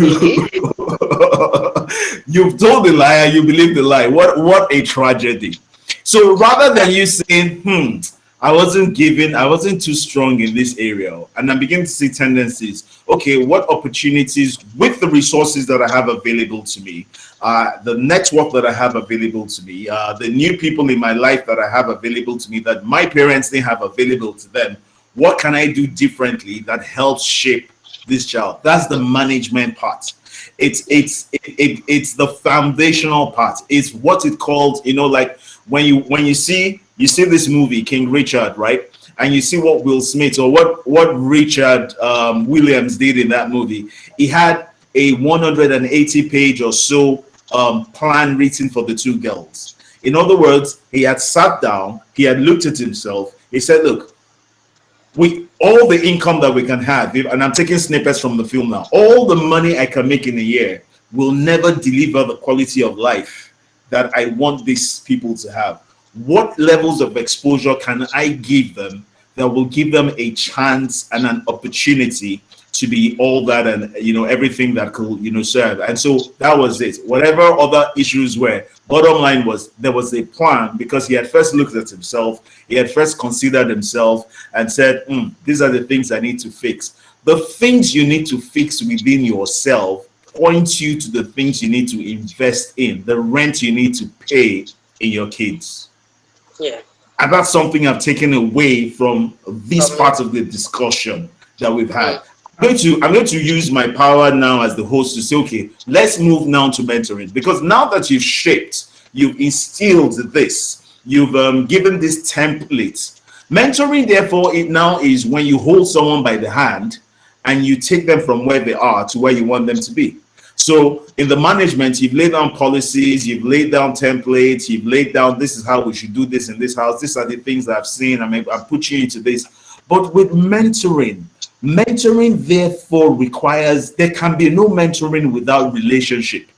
told the lie and you believe the lie, what a tragedy. So rather than you saying, I wasn't too strong in this area, and I'm beginning to see tendencies. Okay, what opportunities with the resources that I have available to me, the network that I have available to me, the new people in my life that I have available to me that my parents didn't have available to them, what can I do differently that helps shape this child? That's the management part. It's the foundational part. It's what it called, like when you see this movie King Richard, right? And you see what Will Smith or what Richard Williams did in that movie. He had a 180-page or so plan written for the two girls. In other words, he had sat down, he had looked at himself. He said, look, with all the income that we can have, and I'm taking snippets from the film now, all the money I can make in a year will never deliver the quality of life that I want these people to have. What levels of exposure can I give them that will give them a chance and an opportunity to be all that and everything that could serve? And so that was it. Whatever other issues were, bottom line was there was a plan, because he had first looked at himself, he had first considered himself and said, these are the things I need to fix. The things you need to fix within yourself point you to the things you need to invest in, the rent you need to pay in your kids. Yeah. And that's something I've taken away from this part of the discussion that we've had. I'm going to use my power now as the host to say, okay, let's move now to mentoring. Because now that you've instilled this, you've given this template. Mentoring, therefore, it now is when you hold someone by the hand and you take them from where they are to where you want them to be. So in the management, you've laid down policies, you've laid down templates, you've laid down, this is how we should do this in this house. These are the things that I've seen. I'm pushing you into this. But with mentoring, therefore requires, there can be no mentoring without relationship.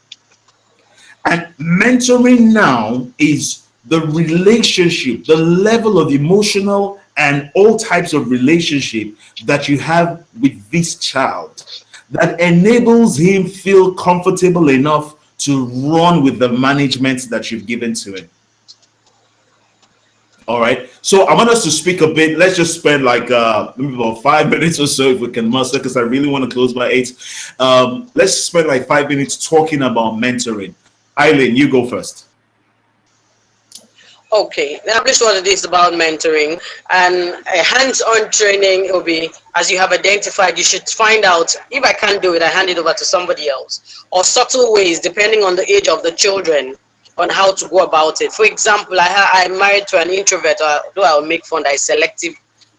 And mentoring now is the relationship, the level of emotional and all types of relationship that you have with this child that enables him feel comfortable enough to run with the management that you've given to him. All right. So I want us to speak a bit. Let's just spend like maybe about 5 minutes or so if we can muster, because I really want to close by 8. Let's spend like 5 minutes talking about mentoring. Eileen, you go first. Okay, now this what it is about mentoring, and a hands-on training will be, as you have identified, you should find out, if I can't do it, I hand it over to somebody else, or subtle ways depending on the age of the children on how to go about it. For example, I'm married to an introvert, although I'll make fun that he's selective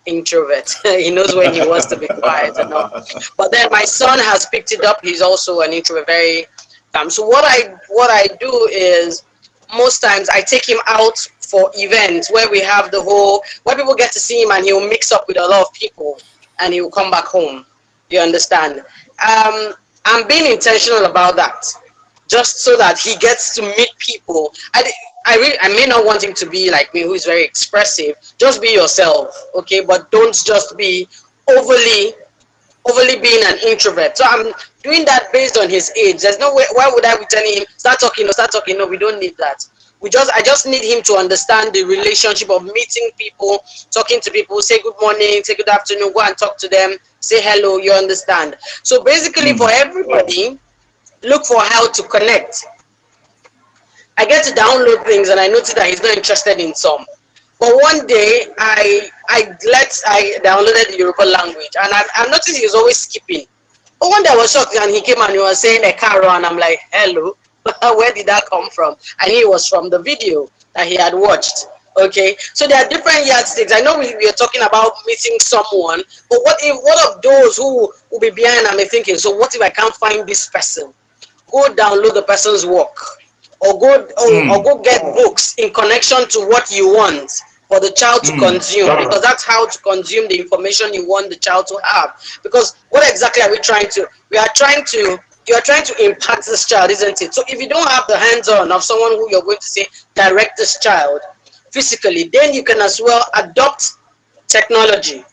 introvert. He knows when he wants to be quiet and all. But then my son has picked it up. He's also an introvert, very so what I do is, most times I take him out for events where we have where people get to see him, and he'll mix up with a lot of people and he'll come back home. You understand? I'm being intentional about that, just so that he gets to meet people. I may not want him to be like me, who is very expressive. Just be yourself, okay? But don't just be overly being an introvert. So I'm doing that based on his age. There's no way. Why would I be telling him start talking? No, we don't need that. I just need him to understand the relationship of meeting people, talking to people, say good morning, say good afternoon, go and talk to them, say hello. You understand? So basically, for everybody, look for how to connect. I get to download things, and I notice that he's not interested in some. But one day, I downloaded the Yoruba language, and I noticed he was always skipping. But one day I was shocked, and he came and he was saying Ekaro, and I'm like, hello, where did that come from? I knew it was from the video that he had watched. Okay, so there are different yardsticks. I know we are talking about meeting someone, but what of those who will be behind and be thinking, so what if I can't find this person? Go download the person's work, or go get books in connection to what you want for the child to consume, because that's how to consume the information you want the child to have. Because what exactly are we trying to? You are trying to impact this child, isn't it? So if you don't have the hands-on of someone who you're going to say direct this child physically, then you can as well adopt technology.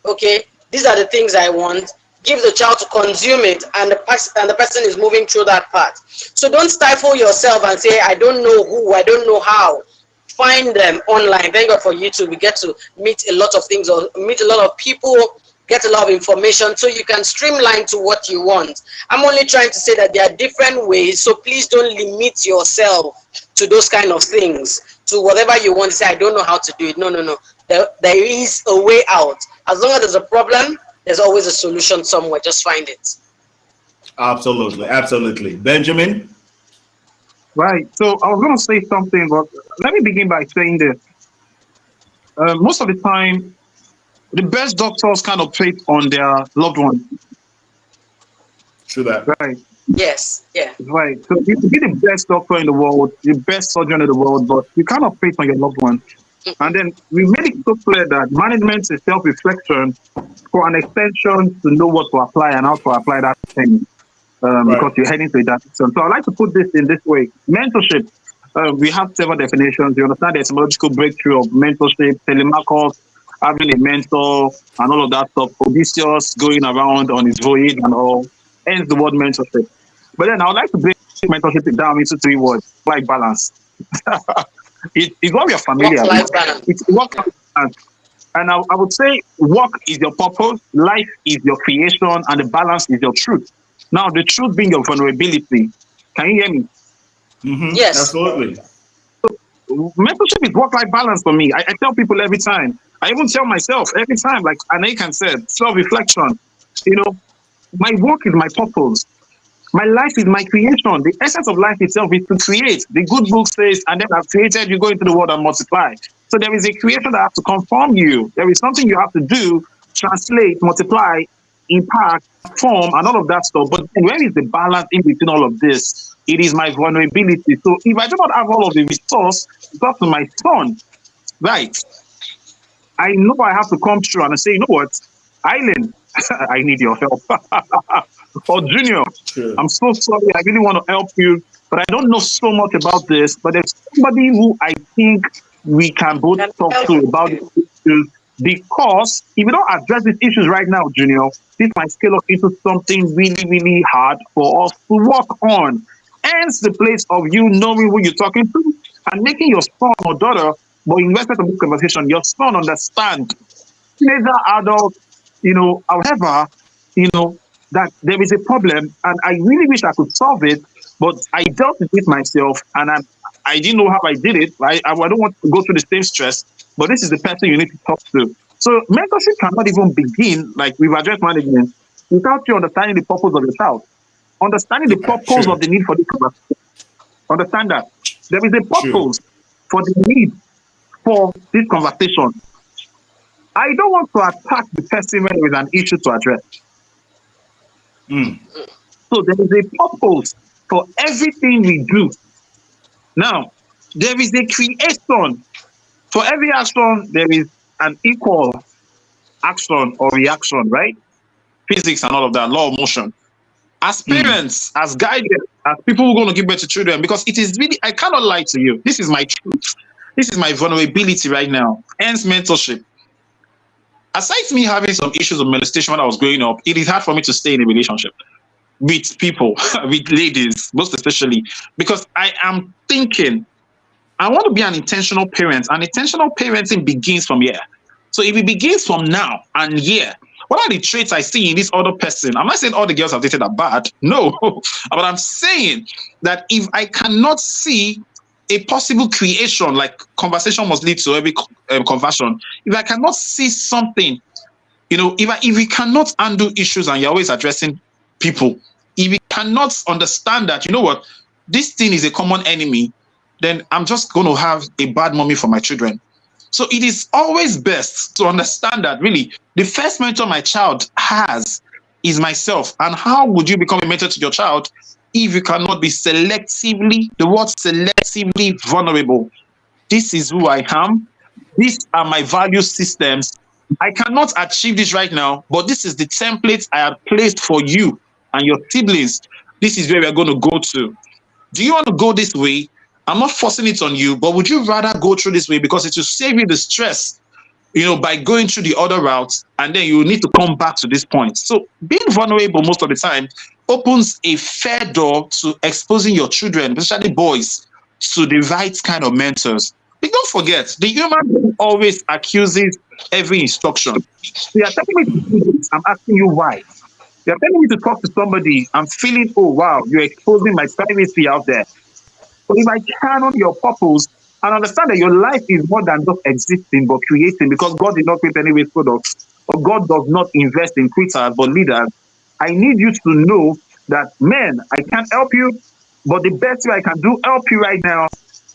Okay, these are the things I want. Give the child to consume it, and the person is moving through that part. So don't stifle yourself and say, I don't know who, I don't know how. Find them online. Thank God for YouTube. We get to meet a lot of things, or meet a lot of people, get a lot of information, so you can streamline to what you want. I'm only trying to say that there are different ways, so please don't limit yourself to those kind of things, to whatever you want to say, I don't know how to do it. No. There is a way out. As long as there's a problem, there's always a solution somewhere. Just find it. Absolutely. Benjamin? Right. So I was going to say something, but let me begin by saying this. Most of the time, the best doctors kind of prey on their loved ones. True that. Right. Yes. Yeah. Right. So you can be the best doctor in the world, the best surgeon in the world, but you cannot prey on your loved ones. And then we made it so clear that management is self-reflection for an extension to know what to apply and how to apply that thing. Because you're heading to a direction. So I like to put this in this way. Mentorship, we have several definitions. You understand the etymological breakthrough of mentorship, Telemachus having a mentor and all of that stuff, Odysseus going around on his voyage and all, hence the word mentorship. But then I would like to break mentorship down into 3 words, like balance. It's what we are familiar with. It's work-life balance. And I would say work is your purpose, life is your creation, and the balance is your truth. Now, the truth being your vulnerability. Can you hear me? Mm-hmm. Yes. Absolutely. So, mentorship is work-life balance for me. I tell people every time. I even tell myself every time, like Anakan said, self-reflection. You know, my work is my purpose. My life is my creation. The essence of life itself is to create. The good book says, and then I've created, you go into the world and multiply. So there is a creation that has to conform you. There is something you have to do, translate, multiply, impact, form, and all of that stuff. But where is the balance in between all of this? It is my vulnerability. So if I do not have all of the resource, talk to my son, right? I know I have to come through and say, you know what, Eileen, I need your help. Or Junior, True. I'm so sorry, I really want to help you, but I don't know so much about this. But there's somebody who I think we can both talk to about the issues, Because if you don't address these issues right now, Junior, this might scale up into something really, really hard for us to work on. Hence the place of you knowing who you're talking to and making your son or daughter, but in respect of this conversation, your son understand, teenager, adult, however, that there is a problem and I really wish I could solve it, but I dealt with it myself and I didn't know how I did it. I don't want to go through the same stress, but this is the person you need to talk to. So mentorship cannot even begin, like we've addressed management, without you understanding the purpose of the child. Understanding the purpose of the need for this conversation. Understand that. There is a purpose for the need for this conversation. I don't want to attack the person when there is an issue to address. So there is a purpose for everything we do. Now, there is a creation. For every action, there is an equal action or reaction, right? Physics and all of that, law of motion. As parents, as guidance, as people who are going to give birth to children, because it is really, I cannot lie to you. This is my truth. This is my vulnerability right now. Hence mentorship. Aside me having some issues of molestation when I was growing up, it is hard for me to stay in a relationship with people, with ladies, most especially, because I am thinking, I want to be an intentional parent, and intentional parenting begins from here. So if it begins from now and here, what are the traits I see in this other person? I'm not saying all the girls I've dated are bad, no, but I'm saying that if I cannot see a possible creation, like conversation must lead to every conversion, if I cannot see something, if we cannot undo issues and you're always addressing people, if we cannot understand that, this thing is a common enemy, then I'm just going to have a bad mommy for my children. So it is always best to understand that really the first mentor my child has is myself. And how would you become a mentor to your child if you cannot be selectively vulnerable? This is who I am. These are my value systems. I cannot achieve this right now, but this is the template I have placed for you and your siblings. This is where we are going to go to. Do you want to go this way? I'm not forcing it on you, but would you rather go through this way because it will save you the stress, by going through the other route, and then you need to come back to this point. So being vulnerable most of the time opens a fair door to exposing your children, especially boys, to the right kind of mentors. But don't forget, the human always accuses every instruction. You are telling me to do this, I'm asking you why. You are telling me to talk to somebody, I'm feeling, oh wow, you're exposing my privacy out there. But if I channel your purpose and understand that your life is more than just existing but creating, because God did not create any waste products, or God does not invest in quitters but leaders, I need you to know that, man, I can't help you, but the best way I can help you right now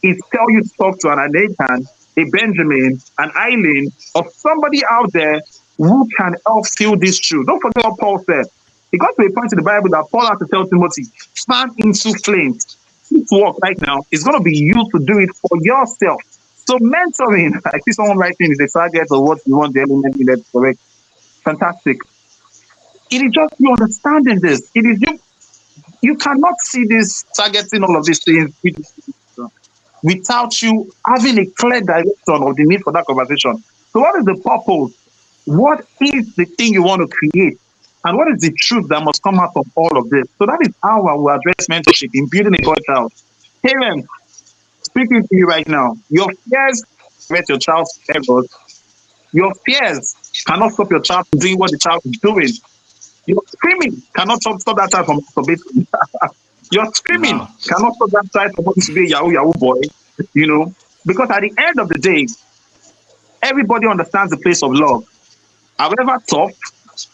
is tell you to talk to an Nathan, a Benjamin, an Eileen, or somebody out there who can help feel this truth. Don't forget what Paul said. He got to a point in the Bible that Paul had to tell Timothy, fan into flames. This work right now is going to be used to do it for yourself. So mentoring, I see someone writing is the target of what you want the element in that correct. Fantastic. It is just you understanding this. It is you cannot see this targeting all of these things without you having a clear direction of the need for that conversation. So what is the purpose? What is the thing you want to create? And what is the truth that must come out of all of this? So that is how I will address mentorship in building a good child. Parents, speaking to you right now, your fears prevent your child's errors. Your fears cannot stop your child from doing what the child is doing. Your screaming cannot stop that child from masturbating. Your screaming cannot stop that child from wanting to be a Yahoo boy, because at the end of the day, everybody understands the place of love. However tough,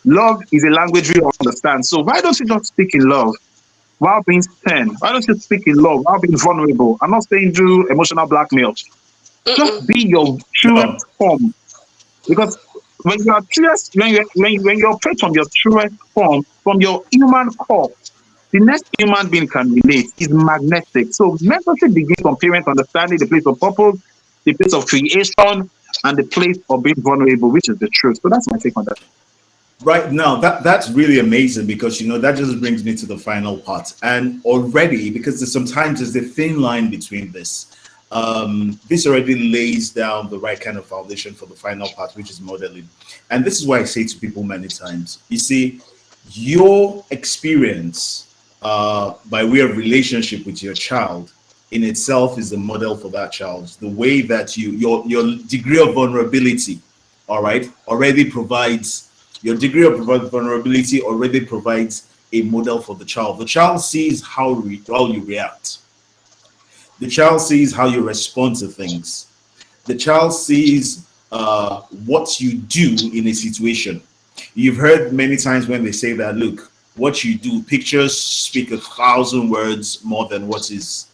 love is a language we all understand. So why don't you just speak in love while being stern? Why don't you speak in love while being vulnerable? I'm not saying do emotional blackmail. Just be your truest form. Because when you are truest, when you operate from your truest form, from your human core, the next human being can relate. Is magnetic. So mentorship begins from parents understanding the place of purpose, the place of creation, and the place of being vulnerable, which is the truth. So that's my take on that. Right now, that's really amazing, because that just brings me to the final part. And already, because sometimes there's a thin line between this, this already lays down the right kind of foundation for the final part, which is modeling. And this is why I say to people many times, you see, your experience by way of relationship with your child in itself is the model for that child. The way that your degree of vulnerability, all right, already provides, your degree of vulnerability already provides a model for the child. The child sees how you react. The child sees how you respond to things. The child sees what you do in a situation. You've heard many times when they say that, look, what you do, pictures speak 1,000 words more than what is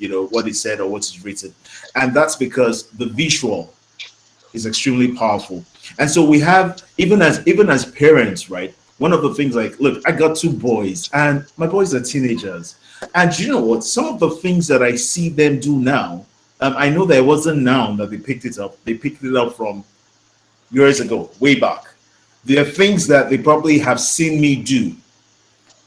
said or what is written. And that's because the visual is extremely powerful. And so we have, even as parents, right? One of the things, like, look, I got 2 boys and my boys are teenagers. And you know what? Some of the things that I see them do now, I know that it wasn't now that they picked it up. They picked it up from years ago, way back. There are things that they probably have seen me do.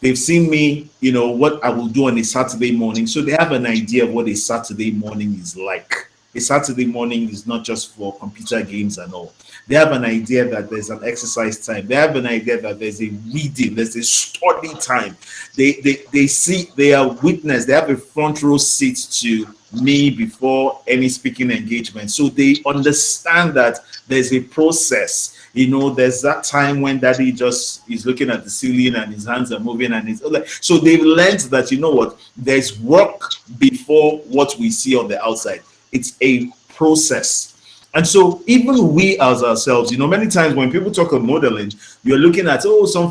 They've seen me, what I will do on a Saturday morning. So they have an idea of what a Saturday morning is like. A Saturday morning is not just for computer games and all. They have an idea that there's an exercise time. They have an idea that there's a reading, there's a study time. They are witness. They have a front row seat to me before any speaking engagement. So they understand that there's a process. There's that time when daddy just is looking at the ceiling and his hands are moving and it's like, so they've learned that, there's work before what we see on the outside. It's a process. And so even we as ourselves, many times when people talk of modeling, you're looking at, some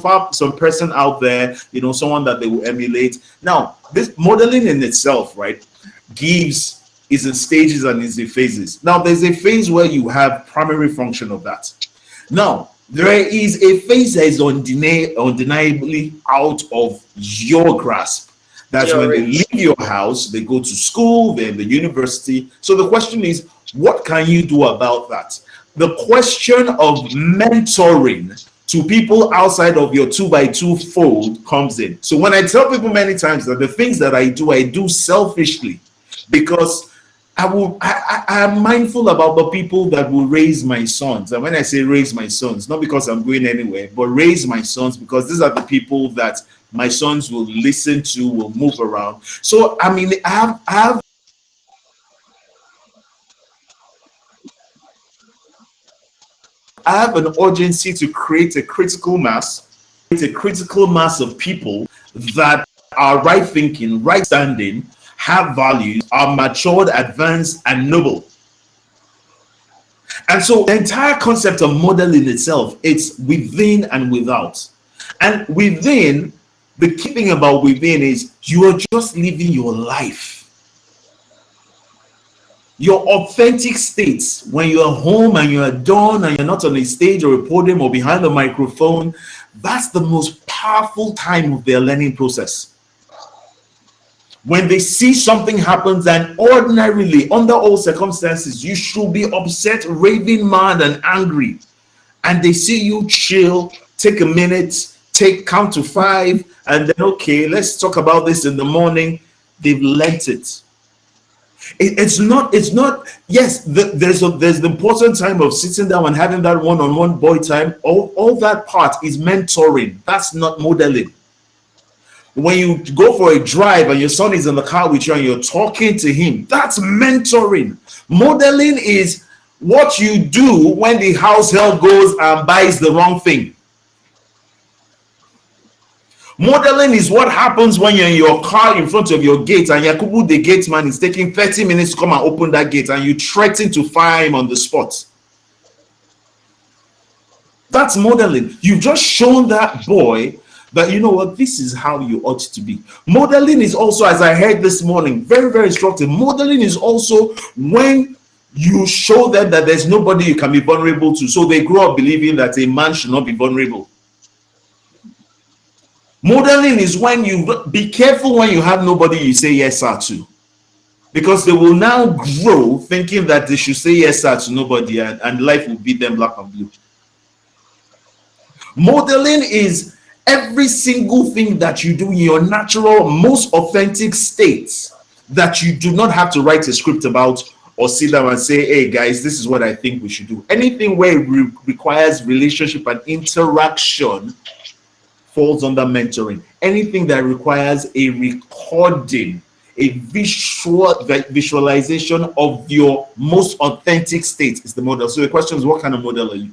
person out there, someone that they will emulate. Now, this modeling in itself, right, is in stages and is in phases. Now, there's a phase where you have primary function of that. Now, there is a phase that is undeniably out of your grasp. That's when they leave your house, they go to school, they're in the university. So the question is, what can you do about that? The question of mentoring to people outside of your 2x2 fold comes in. So when I tell people many times that the things that I do selfishly, because I am mindful about the people that will raise my sons. And when I say raise my sons, not because I'm going anywhere, but raise my sons, because these are the people that my sons will listen to, will move around. So, I have an urgency to create a critical mass of people that are right thinking, right standing, have values, are matured, advanced, and noble. And so the entire concept of modeling itself, it's within and without. And within, the key thing about within is you are just living your life. Your authentic states, when you're home and you're done and you're not on a stage or a podium or behind a microphone, that's the most powerful time of their learning process. When they see something happens, and ordinarily, under all circumstances, you should be upset, raving mad, and angry. And they see you chill, take a minute, count to 5, and then, okay, let's talk about this in the morning. They've learnt it. It's not, yes, there's the important time of sitting down and having that one-on-one boy time. All that part is mentoring. That's not modeling. When you go for a drive and your son is in the car with you and you're talking to him, that's mentoring. Modeling is what you do when the house help goes and buys the wrong thing. Modeling is what happens when you're in your car in front of your gate and Yakubu, the gate man, is taking 30 minutes to come and open that gate and you threaten to fire him on the spot. That's modeling. You've just shown that boy that, you know what, this is how you ought to be. Modeling is also, as I heard this morning, very, very instructive. Modeling is also when you show them that there's nobody you can be vulnerable to. So they grow up believing that a man should not be vulnerable. Modeling is when you be careful when you have nobody you say yes sir to, because they will now grow thinking that they should say yes sir to nobody, and life will beat them black and blue. Modeling is every single thing that you do in your natural, most authentic state that you do not have to write a script about or sit down and say, hey guys, this is what I think we should do. Anything where it requires relationship and interaction falls under mentoring. Anything that requires a recording, a visualization of your most authentic state is the model. So the question is, what kind of model are you?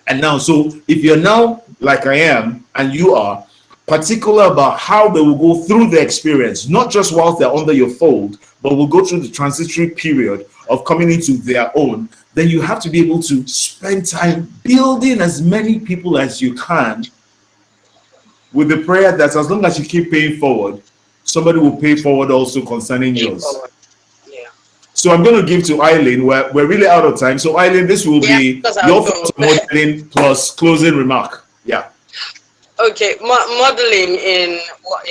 And now, so if you're now like I am, and you are particular about how they will go through the experience, not just whilst they're under your fold, but will go through the transitory period of coming into their own, then you have to be able to spend time building as many people as you can, with the prayer that as long as you keep paying forward, somebody will pay forward also concerning yours. Yeah. So I'm going to give to Eileen. We're really out of time. So Eileen, this will be your first modeling plus closing remark. Yeah. Okay, modeling in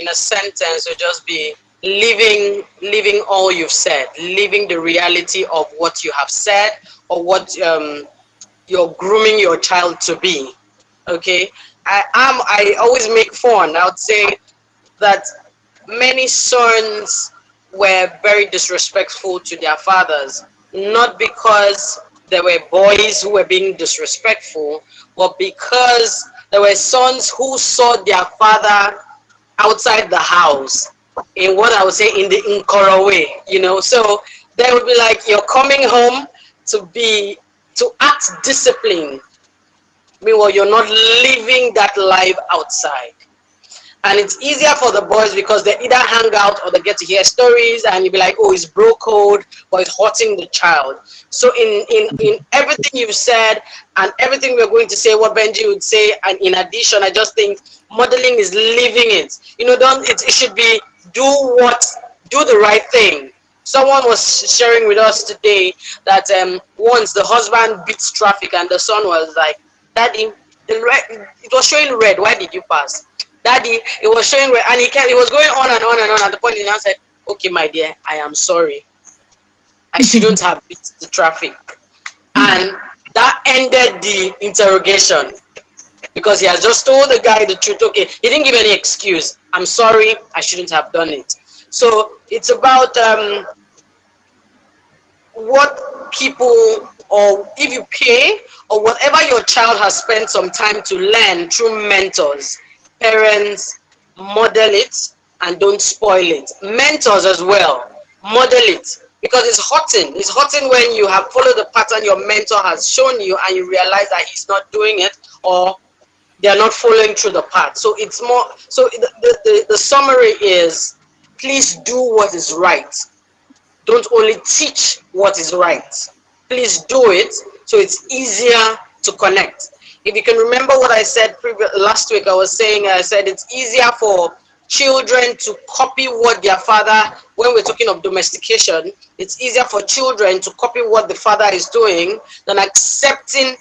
a sentence would just be living all you've said, living the reality of what you have said or what you're grooming your child to be. Okay, I always make fun. I would say that many sons were very disrespectful to their fathers, not because there were boys who were being disrespectful, but because there were sons who saw their father outside the house in what I would say in the Nkoro way, you know. So they would be like, you're coming home to act disciplined. Meanwhile, you're not living that life outside. And it's easier for the boys because they either hang out or they get to hear stories and you'll be like, oh, it's bro code, but it's hurting the child. So in everything you've said and everything we're going to say, what Benji would say, and in addition, I just think modeling is living it. You know, it should be do the right thing. Someone was sharing with us today that once the husband beats traffic and the son was like, Daddy, it was showing red, why did you pass? Daddy, it was showing red, and he was going on and on and on. At the point he now said, okay, my dear, I am sorry. I shouldn't have beat the traffic. And that ended the interrogation because he has just told the guy the truth. Okay, he didn't give any excuse. I'm sorry, I shouldn't have done it. So it's about what people, or if you pay, or whatever your child has spent some time to learn through mentors, parents, model it and don't spoil it. Mentors as well, model it. Because it's hurting. It's hurting when you have followed the pattern your mentor has shown you and you realize that he's not doing it or they're not following through the path. So it's more, so the summary is, please do what is right. Don't only teach what is right. Please do it so it's easier to connect. If you can remember what I said last week, I said it's easier for children to copy what their father, when we're talking of domestication, it's easier for children to copy what the father is doing than accepting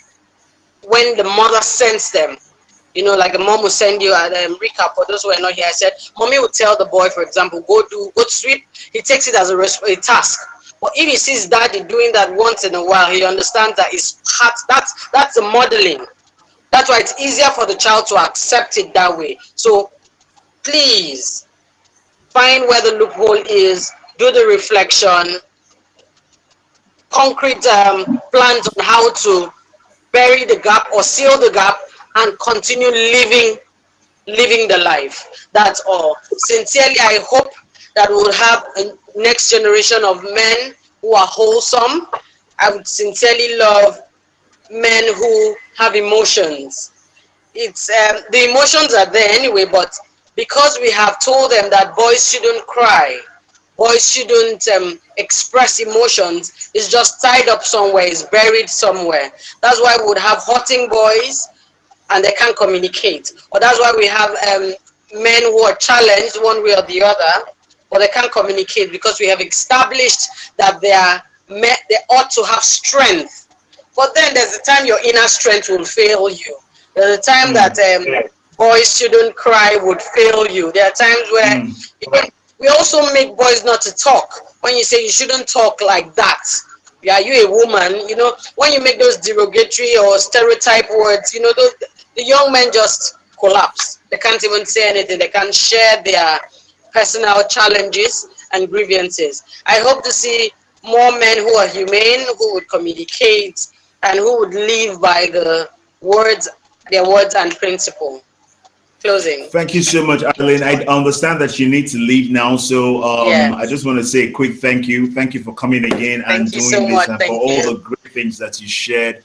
when the mother sends them. You know, like a mom will send you a recap. For those who are not here, I said, mommy will tell the boy, for example, go sweep. He takes it as a task. But if he sees daddy doing that once in a while, he understands that it's part, that's the modeling. That's why it's easier for the child to accept it that way. So please find where the loophole is, do the reflection, concrete plans on how to bury the gap or seal the gap and continue living the life. That's all. Sincerely, I hope that we'll have a next generation of men who are wholesome. I would sincerely love men who have emotions. It's the emotions are there anyway, but because we have told them that boys shouldn't cry, boys shouldn't express emotions, it's just tied up somewhere, it's buried somewhere. That's why we would have hurting boys and they can't communicate. Or that's why we have men who are challenged one way or the other, but they can't communicate because we have established that they ought to have strength. But then there's the time your inner strength will fail you. There's the time that boys shouldn't cry would fail you. There are times where we also make boys not to talk. When you say you shouldn't talk like that, are you a woman? You know, when you make those derogatory or stereotype words, you know, the young men just collapse. They can't even say anything. They can't share their personal challenges and grievances. I hope to see more men who are humane, who would communicate, and who would live by their words and principle. Closing. Thank you so much, Adeline. I understand that you need to leave now, so Yes. I just want to say a quick thank you. Thank you for coming again and Thank you doing so this much. and Thank for all you. the great things that you shared.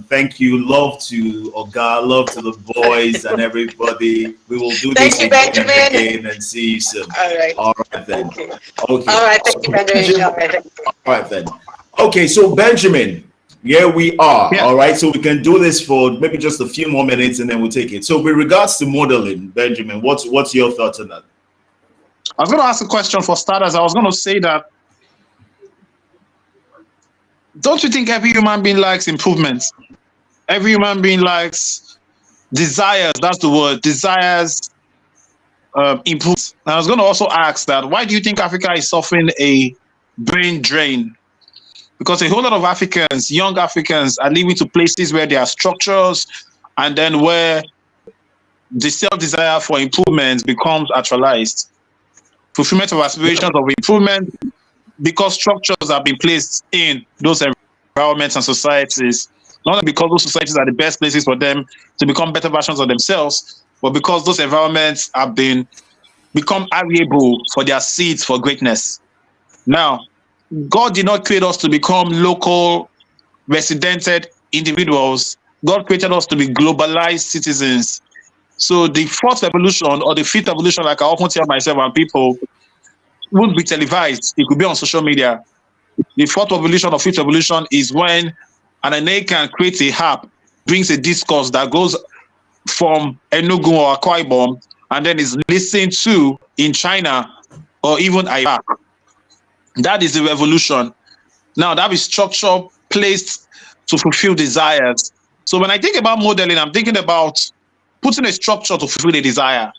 Thank you. Love to Oga, love to the boys and everybody. We will do Thank this you, again and Benjamin. again and see you soon. All right. All right then. Okay. Okay. All right. Thank you, Benjamin. All right. All right then. Okay, so Benjamin, here we are. Yeah. All right, so we can do this for maybe just a few more minutes and then we'll take it. So, with regards to modeling, Benjamin, what's your thoughts on that? I was going to ask a question for starters. I was going to say that, don't you think every human being likes improvements? Every human being likes desires, that's the word, desires improve. And I was going to also ask that, why do you think Africa is suffering a brain drain? Because a whole lot of Africans, young Africans, are living to places where there are structures and then where the self-desire for improvement becomes actualized. Fulfillment of aspirations of improvement because structures have been placed in those environments and societies, not because those societies are the best places for them to become better versions of themselves, but because those environments have become variable for their seeds for greatness. Now, God did not create us to become local, residented individuals. God created us to be globalized citizens. So the fourth revolution or the fifth revolution, like I often tell myself and people, wouldn't be televised. It could be on social media. The fourth revolution or fifth revolution is when an NA can create a app, brings a discourse that goes from Enugu or Akwa Ibom, and then is listened to in China or even Iraq. That is the revolution. Now, that is structure placed to fulfill desires. So when I think about modeling, I'm thinking about putting a structure to fulfill a desire.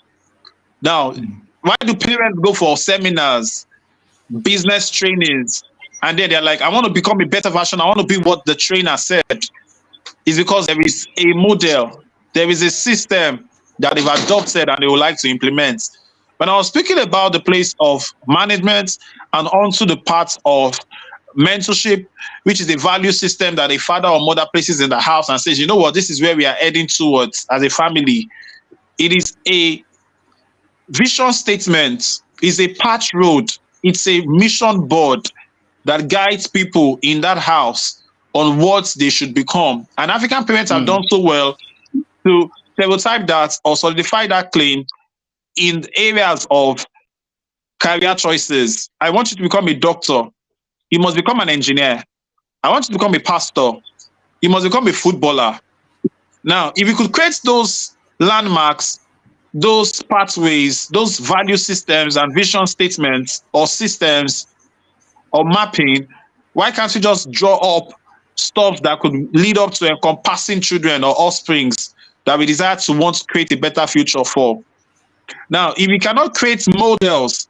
Now, why do parents go for seminars, business trainings, and then they're like, I want to become a better version. I want to be what the trainer said. It's because there is a model, there is a system that they've adopted and they would like to implement. When I was speaking about the place of management and onto the part of mentorship, which is a value system that a father or mother places in the house and says, you know what, this is where we are heading towards as a family. It is a vision statement, it's a patch road, it's a mission board that guides people in that house on what they should become. And African parents have done so well to stereotype that or solidify that claim in areas of career choices. I want you to become a doctor. You must become an engineer. I want you to become a pastor. You must become a footballer. Now, if you could create those landmarks, those pathways, those value systems and vision statements or systems or mapping, why can't you just draw up stuff that could lead up to encompassing children or offsprings that we desire to want to create a better future for? Now, if we cannot create models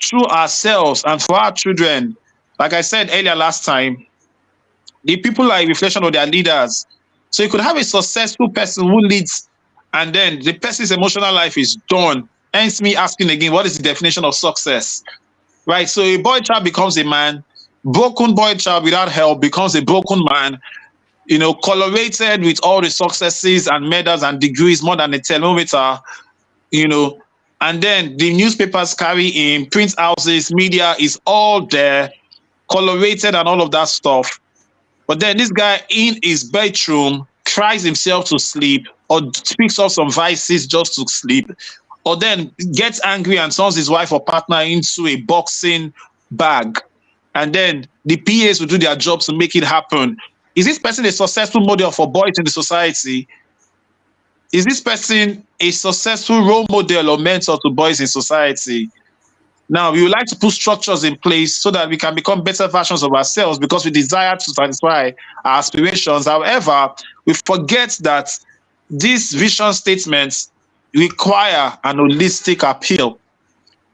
through ourselves and for our children, like I said earlier last time, the people are a reflection of their leaders. So you could have a successful person who leads and then the person's emotional life is done. Hence me asking again, what is the definition of success? Right, so a boy child becomes a man, broken boy child without help becomes a broken man, you know, colorated with all the successes and medals and degrees, more than a thermometer, you know, and then the newspapers carry in, print houses, media is all there, colorated and all of that stuff. But then this guy in his bedroom cries himself to sleep or speaks of some vices just to sleep, or then gets angry and turns his wife or partner into a boxing bag. And then the PAs will do their job to make it happen. Is this person a successful model for boys in the society? Is this person a successful role model or mentor to boys in society? Now, we would like to put structures in place so that we can become better versions of ourselves because we desire to satisfy our aspirations. However, we forget that these vision statements require an holistic appeal.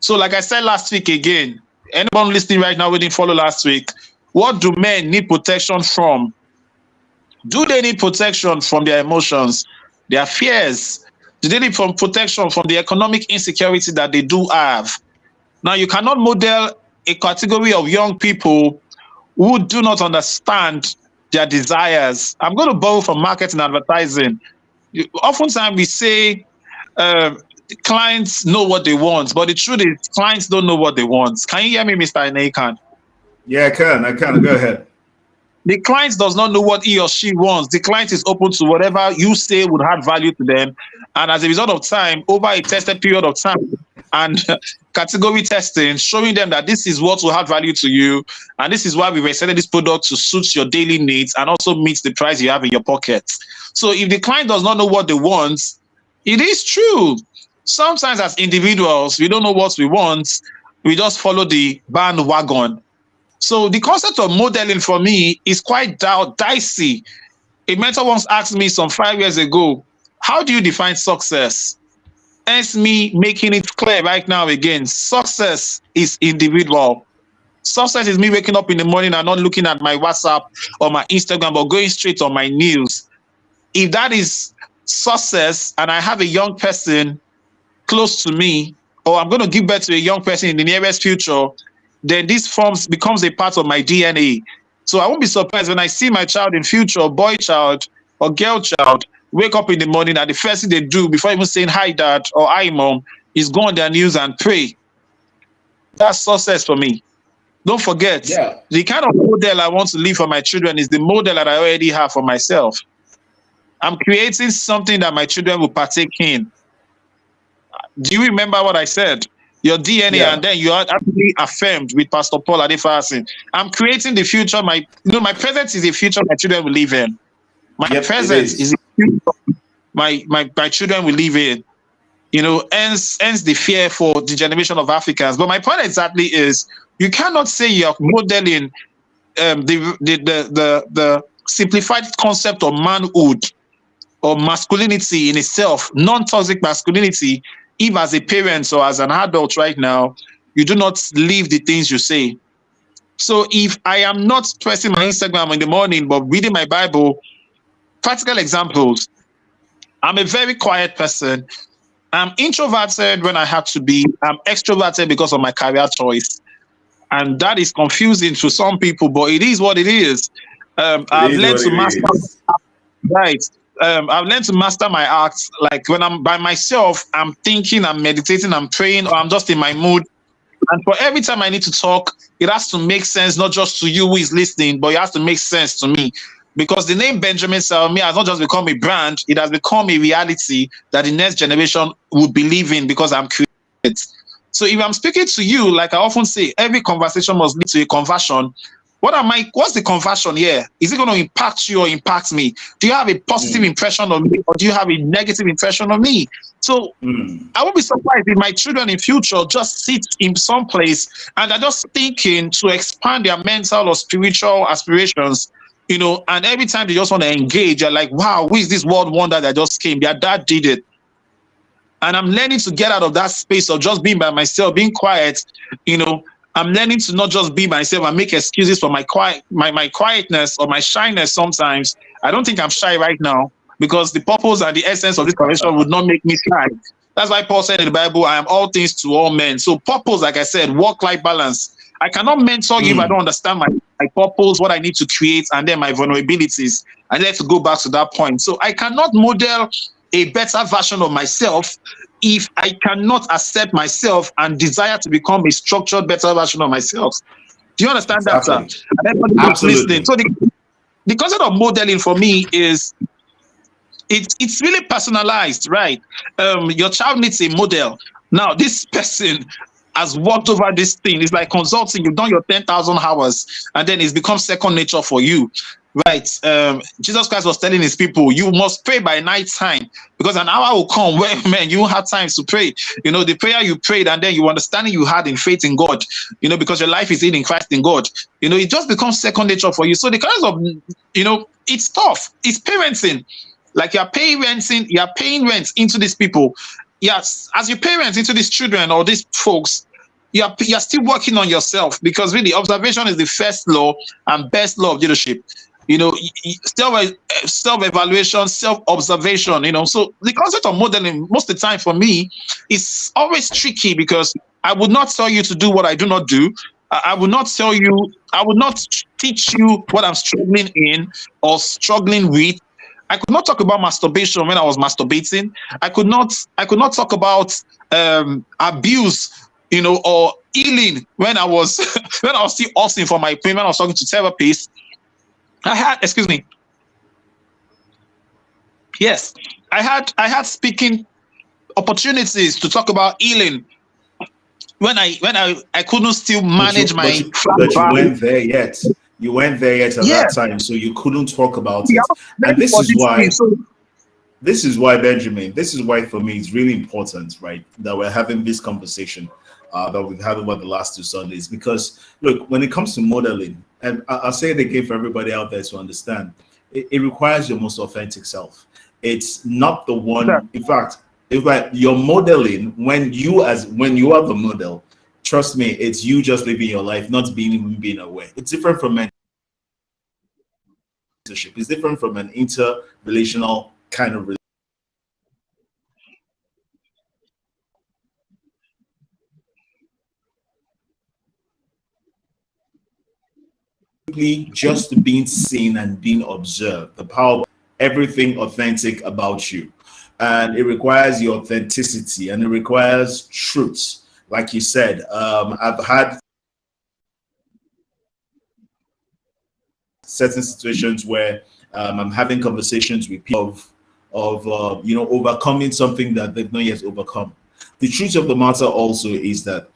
So like I said last week again, anyone listening right now who didn't follow last week, what do men need protection from? Do they need protection from their emotions, their fears? Do they need protection from the economic insecurity that they do have? Now, you cannot model a category of young people who do not understand their desires. I'm going to borrow from marketing and advertising. Oftentimes we say clients know what they want, but the truth is clients don't know what they want. Can you hear me, Mr. Enekan? Yeah, I can. Go ahead. The client does not know what he or she wants. The client is open to whatever you say would add value to them. And as a result of time, over a tested period of time and category testing, showing them that this is what will add value to you. And this is why we were selling this product to suit your daily needs and also meet the price you have in your pocket. So if the client does not know what they want, it is true. Sometimes as individuals, we don't know what we want. We just follow the bandwagon. So the concept of modeling for me is quite dicey. A mentor once asked me some 5 years ago, how do you define success? Hence me making it clear right now again, success is individual. Success is me waking up in the morning and not looking at my WhatsApp or my Instagram, but going straight on my news. If that is success and I have a young person close to me, or I'm going to give birth to a young person in the nearest future, then this becomes a part of my DNA. So I won't be surprised when I see my child in future, boy child or girl child, wake up in the morning and the first thing they do before even saying hi dad or hi mom is go on their knees and pray. That's success for me. Don't forget, the kind of model I want to leave for my children is the model that I already have for myself. I'm creating something that my children will partake in. Do you remember what I said? Your DNA, and then you are actually affirmed with Pastor Paul Adefasin. I'm creating the future. My present is the future my children will live in. My present is the future my children will live in. Hence the fear for the generation of Africans. But my point exactly is, you cannot say you're modeling the simplified concept of manhood or masculinity in itself, non-toxic masculinity, if as a parent or as an adult right now, you do not live the things you say. So if I am not pressing my Instagram in the morning, but reading my Bible, practical examples, I'm a very quiet person. I'm introverted when I have to be. I'm extroverted because of my career choice. And that is confusing to some people, but it is what it is. I've learned to master. Right. I've learned to master my acts. Like when I'm by myself, I'm thinking, I'm meditating, I'm praying, or I'm just in my mood. And for every time I need to talk, it has to make sense, not just to you who is listening, but it has to make sense to me. Because the name Benjamin Salmi has not just become a brand, it has become a reality that the next generation would believe in because I'm created. So if I'm speaking to you, like I often say, every conversation must lead to a conversion. What's the conversion here? Is it going to impact you or impact me? Do you have a positive impression of me or do you have a negative impression of me? So I won't be surprised if my children in future just sit in some place and they're just thinking to expand their mental or spiritual aspirations, and every time they just want to engage, you're like, wow, who is this world wonder that just came? Their dad did it. And I'm learning to get out of that space of just being by myself, being quiet, I'm learning to not just be myself and make excuses for my quietness or my shyness sometimes. I don't think I'm shy right now because the purpose and the essence of this conversation would not make me shy. That's why Paul said in the Bible, I am all things to all men. So purpose, like I said, work-life balance. I cannot mentor you if I don't understand my purpose, what I need to create, and then my vulnerabilities. I need to go back to that point. So I cannot model a better version of myself if I cannot accept myself and desire to become a structured, better version of myself. Do you understand that, sir? Absolutely. So the concept of modeling for me is it's really personalized, right? Your child needs a model. Now, this person has worked over this thing. It's like consulting. You've done your 10,000 hours, and then it's become second nature for you. Right. Jesus Christ was telling his people, you must pray by night time because an hour will come where, man, you won't have time to pray. The prayer you prayed and then you understanding you had in faith in God, because your life is in Christ in God. It just becomes second nature for you. So the kinds of, it's tough. It's parenting. Like you're paying rent into these people. Yes, as you pay rent into these children or these folks, you're still working on yourself because really observation is the first law and best law of leadership. Self-evaluation, self-observation, so the concept of modeling most of the time for me is always tricky because I would not tell you to do what I do not do. I will not tell you, I will not teach you what I'm struggling in or struggling with. I could not talk about masturbation when I was masturbating. I could not talk about abuse, or healing when I was when I was still asking for my pain, when I was talking to therapists. Excuse me. Yes, I had speaking opportunities to talk about healing when I couldn't still manage but you weren't there yet. You weren't there yet at that time, so you couldn't talk about it. And this is why, Benjamin, this is why for me it's really important, right, that we're having this conversation that we've had over the last 2 Sundays. Because look, when it comes to modeling, and I'll say it again for everybody out there to understand, it requires your most authentic self. It's not the one. In fact, you're modeling when you are the model. Trust me, it's you just living your life, not being aware. It's different from mentorship. It's different from an interrelational kind of just being seen and being observed. The power of everything authentic about you. And it requires your authenticity and it requires truth. Like you said, I've had certain situations where I'm having conversations with people of overcoming something that they've not yet overcome. The truth of the matter also is that,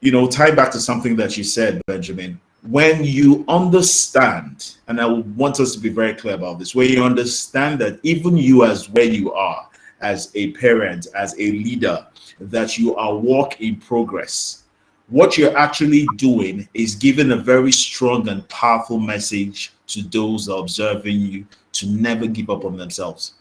tie back to something that you said, Benjamin, when you understand, and I want us to be very clear about this, when you understand that even you as where you are, as a parent, as a leader, that you are work in progress, what you're actually doing is giving a very strong and powerful message to those observing you to never give up on themselves.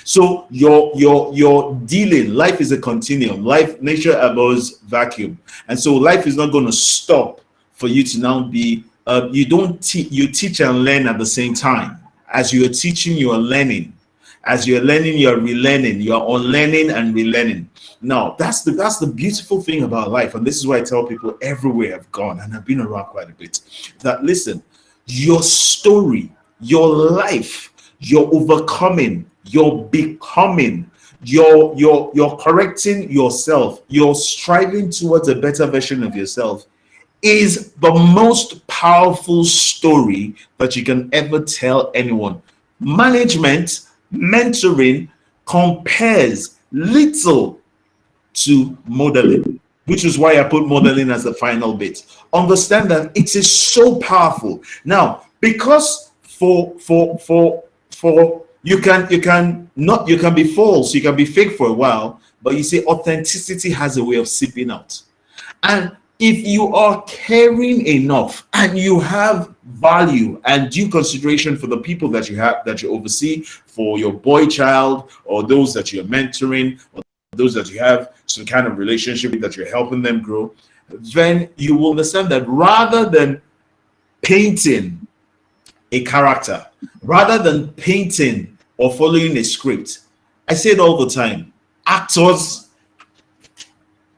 So your dealing, life is a continuum. Nature abhors vacuum, and so life is not going to stop for you to now be. You teach and learn at the same time. As you are teaching, you are learning. As you're learning, you're relearning. You're unlearning and relearning. Now, that's the beautiful thing about life, and this is why I tell people everywhere I've gone, and I've been around quite a bit, that listen, your story, your life, your overcoming, your becoming, your correcting yourself, your striving towards a better version of yourself is the most powerful story that you can ever tell anyone. Management, mentoring compares little to modeling, which is why I put modeling as the final bit. Understand that it is so powerful. Now, because for you can be false, you can be fake for a while, but you see, authenticity has a way of seeping out. And if you are caring enough and you have value and due consideration for the people that you oversee, for your boy child or those that you're mentoring or those that you have some kind of relationship that you're helping them grow, then you will understand that rather than painting a character, rather than painting or following a script, I say it all the time, actors.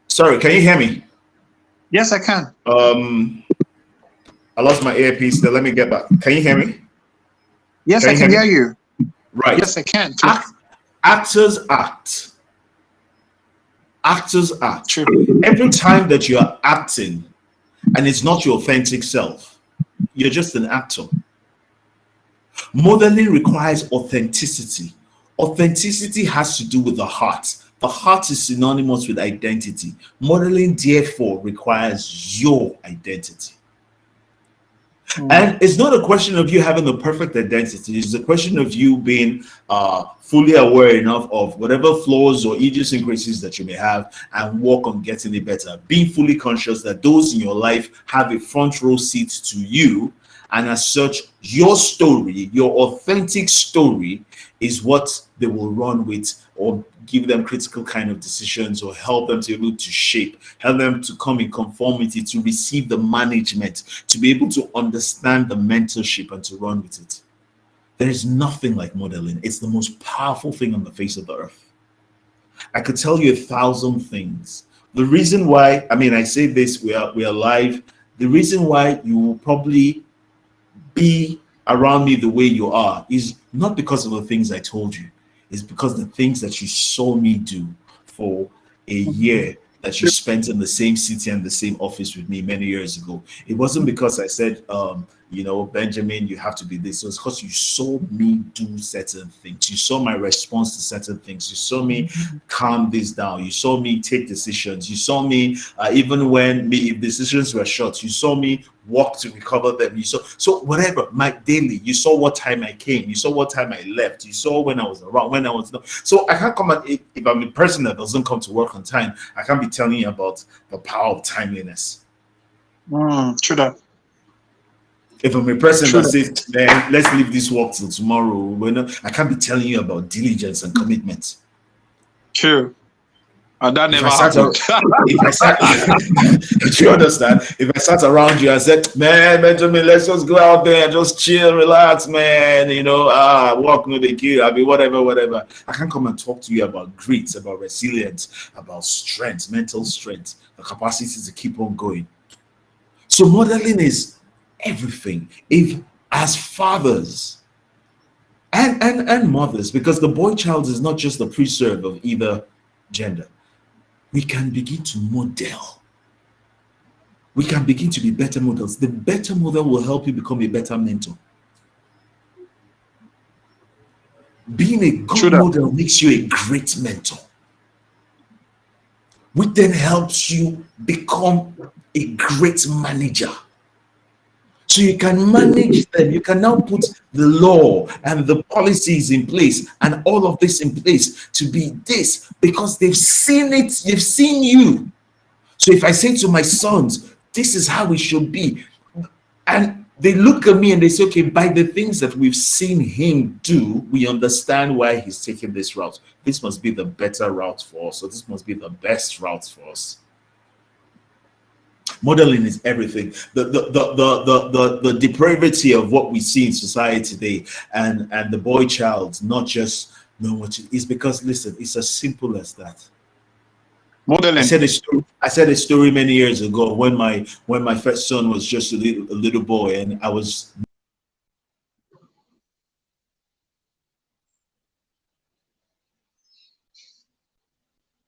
Sorry, can you hear me? Yes, I can. I lost my earpiece there. Let me get back. Can you hear me? Yes, I can hear you. Right. Yes, I can. Actors act. Actors act. True. Every time that you are acting and it's not your authentic self, you're just an actor. Modeling requires authenticity. Authenticity has to do with the heart. The heart is synonymous with identity. Modeling, therefore, requires your identity. And it's not a question of you having the perfect identity. It's a question of you being fully aware enough of whatever flaws or idiosyncrasies that you may have and work on getting it better. Being fully conscious that those in your life have a front row seat to you. And as such, your story, your authentic story, is what they will run with or give them critical kind of decisions or help them to be able to shape, help them to come in conformity, to receive the management, to be able to understand the mentorship and to run with it. There is nothing like modeling. It's the most powerful thing on the face of the earth. I could tell you 1,000 things. The reason why, I say this, we are live the reason why you will probably be around me the way you are is not because of the things I told you. It's because the things that you saw me do for a year that you spent in the same city and the same office with me many years ago. It wasn't because I said, Benjamin, you have to be this. It was because you saw me do certain things. You saw my response to certain things. You saw me calm this down. You saw me take decisions. You saw me, even when if decisions were short, you saw me walk to recover them. You saw, so whatever, my daily, you saw what time I came. You saw what time I left. You saw when I was around, when I was not. So I can't come and, if I'm a person that doesn't come to work on time, I can't be telling you about the power of timeliness. True that. If I'm a person that says, man, let's leave this work till tomorrow, I can't be telling you about diligence and commitment. True. And that never happened. Do you understand? If I sat around you and said, man, Benjamin, let's just go out there and just chill, relax, man, walk with the kid, whatever. I can't come and talk to you about grit, about resilience, about strength, mental strength, the capacity to keep on going. So modeling is everything. If as fathers and mothers, because the boy child is not just the preserve of either gender, we can begin to model. We can begin to be better models. The better model will help you become a better mentor. Being a good model makes you a great mentor, which then helps you become a great manager. So you can manage them. You can now put the law and the policies in place and all of this in place to be this, because they've seen it, they've seen you. So if I say to my sons, this is how it should be, and they look at me and they say, okay, by the things that we've seen him do, we understand why he's taking this route. This must be the better route for us, or this must be the best route for us. Modeling is everything. The depravity of what we see in society today, and the boy child not just know what it is, because listen, it's as simple as that. Modeling. I said a story many years ago when my first son was just a little boy, and I was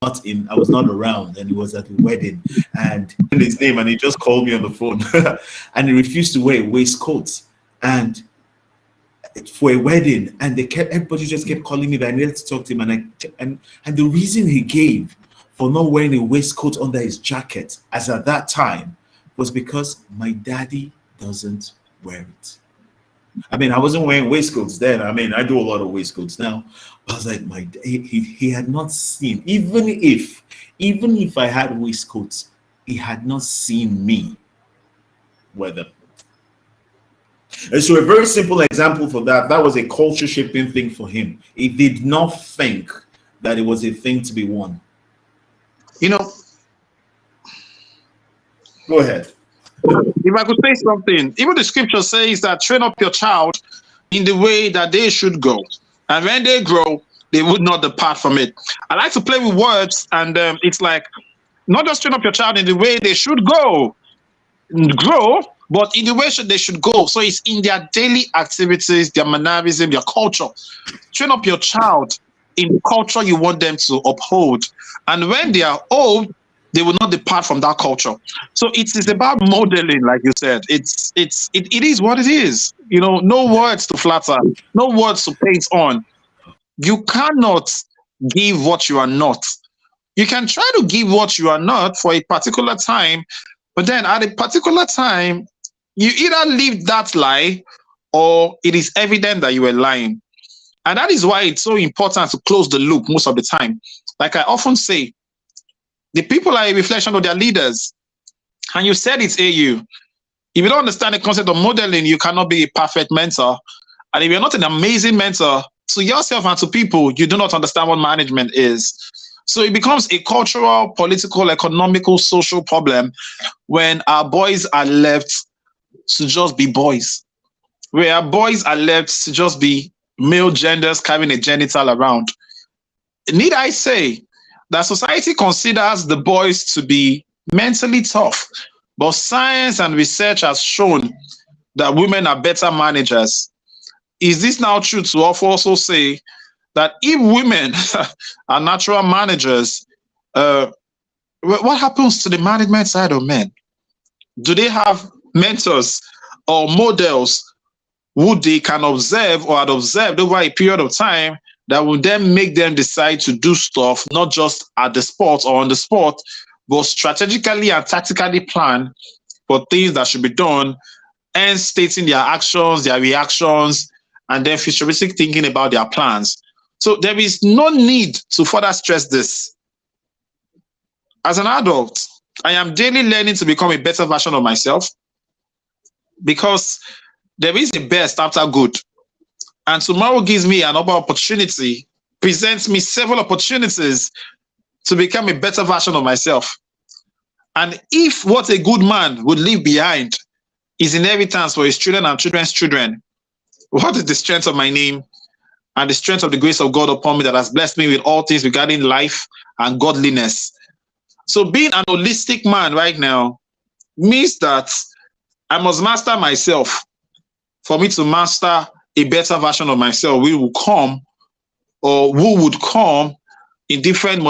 I was not around, and he was at a wedding, and his name, and he just called me on the phone and he refused to wear a waistcoat and for a wedding, and everybody just kept calling me that I needed to talk to him, and the reason he gave for not wearing a waistcoat under his jacket as at that time was because my daddy doesn't wear it. I mean, I wasn't wearing waistcoats then. I mean, I do a lot of waistcoats now. I was like, he had not seen, even if I had waistcoats, he had not seen me wear them. And so a very simple example for that was a culture shaping thing for him. He did not think that it was a thing to be worn. Go ahead. If I could say something, even the scripture says that train up your child in the way that they should go, and when they grow, they would not depart from it. I like to play with words, and it's like, not just train up your child in the way they should grow, but in the way they should go. So it's in their daily activities, their mannerism, their culture. Train up your child in the culture you want them to uphold, and when they are old, they will not depart from that culture. So it is about modeling, like you said. It is what it is. No words to flatter, no words to paint on. You cannot give what you are not. You can try to give what you are not for a particular time, but then at a particular time, you either live that lie or it is evident that you are lying. And that is why it's so important to close the loop most of the time. Like I often say, the people are a reflection of their leaders. And you said it's AU. If you don't understand the concept of modeling, you cannot be a perfect mentor. And if you're not an amazing mentor to yourself and to people, you do not understand what management is. So it becomes a cultural, political, economical, social problem when our boys are left to just be boys. Where our boys are left to just be male genders carrying a genital around. Need I say that society considers the boys to be mentally tough, But science and research has shown that women are better managers. Is this now true to also say that if women are natural managers, what happens to the management side of men? Do they have mentors or models who they can observe or had observed over a period of time that will then make them decide to do stuff, not just at the spot or on the spot, but strategically and tactically plan for things that should be done, and stating their actions, their reactions, and then futuristic thinking about their plans. So there is no need to further stress this. As an adult, I am daily learning to become a better version of myself, because there is a best after good. And tomorrow gives me another opportunity, presents me several opportunities to become a better version of myself. And if what a good man would leave behind is inheritance for his children and children's children, what is the strength of my name and the strength of the grace of God upon me that has blessed me with all things regarding life and godliness? So being an holistic man right now means that I must master myself for me to master a better version of myself. We will come, or who would come, in different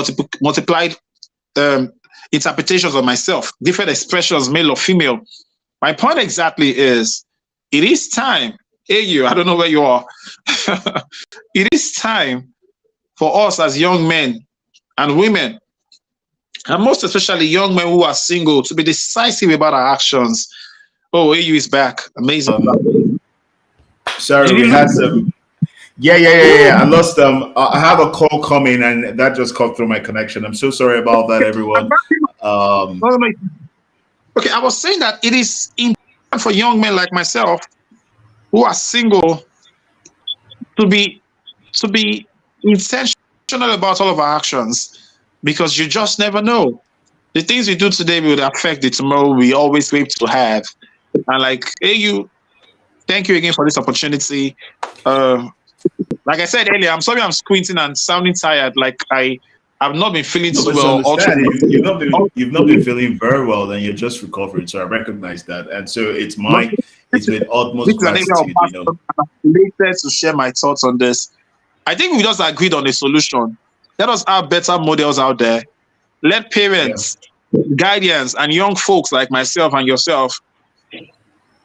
multiplied interpretations of myself, different expressions, male or female. My point exactly is, it is time. Hey, you, I don't know where you are. It is time for us as young men and women, and most especially young men who are single, to be decisive about our actions. Oh, AU is back. Amazing. Sorry, we had some. Yeah. I lost them. I have a call coming, and that just cut through my connection. I'm so sorry about that, everyone. Okay, I was saying that it is important for young men like myself who are single to be intentional about all of our actions, because you just never know. The things we do today will affect the tomorrow we always hope to have. And like, AU, thank you again for this opportunity. Like I said earlier, I'm sorry I'm squinting and sounding tired. Like I've not been feeling too well. You've not been feeling very well, and you're just recovering. So I recognize that, and so it's with utmost gratitude. Related to share my thoughts on this. I think we just agreed on a solution. Let us have better models out there. Let parents, guardians, and young folks like myself and yourself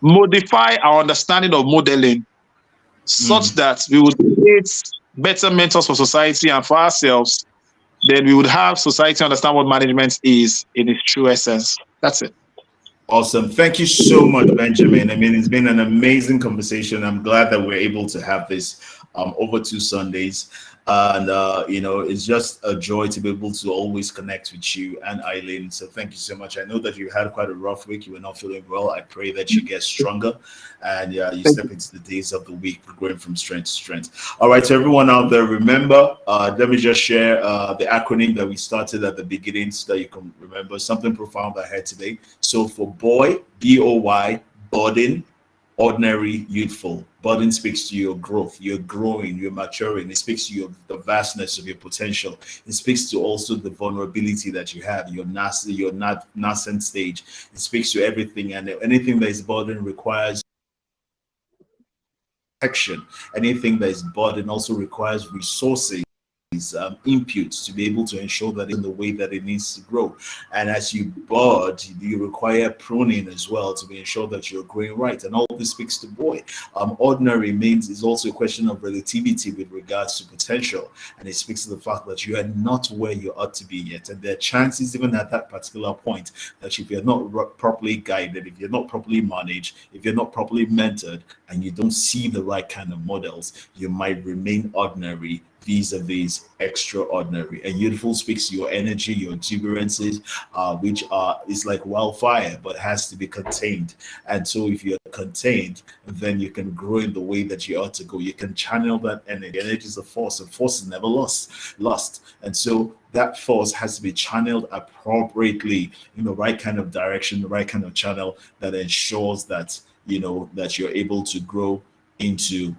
modify our understanding of modeling such that we would create better mentors for society and for ourselves. Then we would have society understand what management is in its true essence. That's it. Awesome. Thank you so much, Benjamin. I mean, it's been an amazing conversation. I'm glad that we're able to have this over 2 Sundays. And, it's just a joy to be able to always connect with you and Eileen. So thank you so much. I know that you had quite a rough week. You were not feeling well. I pray that you get stronger and you step into the days of the week, growing from strength to strength. All right, so everyone out there, remember, let me just share the acronym that we started at the beginning so that you can remember something profound I had today. So for boy, B-O-Y, burden, ordinary, youthful. Burden speaks to your growth. You're growing, you're maturing. It speaks to the vastness of your potential. It speaks to also the vulnerability that you have, your nascent stage. It speaks to everything, and anything that is burden requires protection. Anything that is burden also requires resources. Inputs to be able to ensure that in the way that it needs to grow. And as you bud, you require pruning as well to be ensure that you're growing right. And all this speaks to boy. Ordinary means is also a question of relativity with regards to potential. And it speaks to the fact that you are not where you ought to be yet. And there are chances even at that particular point that if you're not properly guided, if you're not properly managed, if you're not properly mentored, and you don't see the right kind of models, you might remain ordinary vis-a-vis extraordinary. And youthful speaks to your energy, your exuberances, which is like wildfire, but has to be contained. And so if you're contained, then you can grow in the way that you ought to go. You can channel that energy. Energy is a force, and force is never lost. And so that force has to be channeled appropriately in the right kind of direction, the right kind of channel that ensures that that you're able to grow into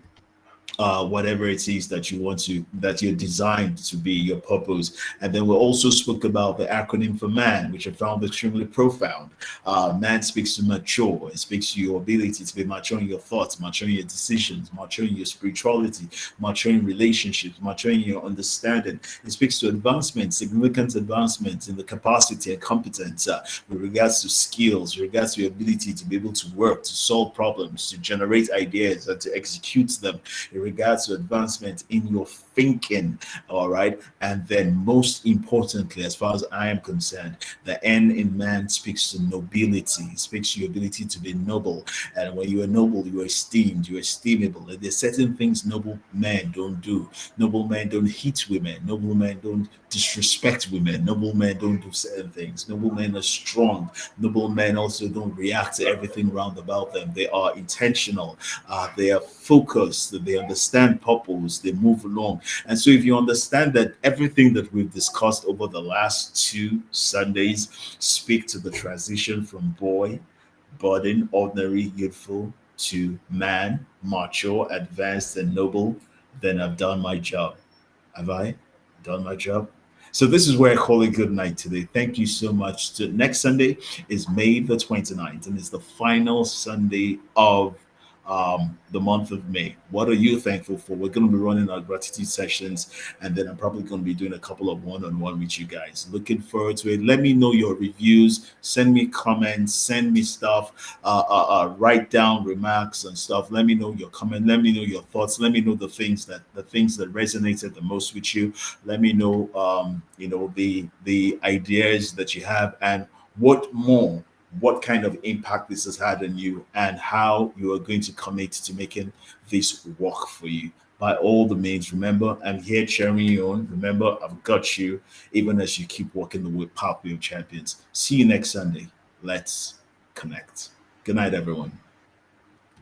whatever it is that you want to, that you're designed to be, your purpose. And then we also spoke about the acronym for MAN, which I found extremely profound. MAN speaks to mature. It speaks to your ability to be mature in your thoughts, mature in your decisions, mature in your spirituality, mature in relationships, mature in your understanding. It speaks to advancement, significant advancement in the capacity and competence with regards to skills, with regards to your ability to be able to work, to solve problems, to generate ideas, and to execute them, in regards to advancement in your thinking. All right. And then, most importantly, as far as I am concerned, the N in man speaks to nobility, it speaks to your ability to be noble. And when you are noble, you are esteemed, you are esteemable. And there's certain things noble men don't do. Noble men don't hit women, noble men don't disrespect women, noble men don't do certain things. Noble men are strong. Noble men also don't react to everything round about them. They are intentional, they are focused, they understand purpose, they move along. And so, if you understand that everything that we've discussed over the last 2 Sundays speak to the transition from boy, burden, ordinary, youthful, to man, mature, advanced, and noble, then I've done my job. Have I done my job? So this is where I call it good night today. Thank you so much. Next Sunday is May the 29th, and it's the final Sunday of the month of May. What are you thankful for? We're going to be running our gratitude sessions, and then I'm probably going to be doing a couple of one-on-one with you guys. Looking forward to it. Let me know your reviews. Send me comments. Send me stuff. Write down remarks and stuff. Let me know your comment. Let me know your thoughts. Let me know the things that resonated the most with you. Let me know, the ideas that you have, and what kind of impact this has had on you, and how you are going to commit to making this work for you. By all the means, remember, I'm here cheering you on. Remember, I've got you, even as you keep walking the pathway of champions. See you next Sunday. Let's connect. Good night, everyone.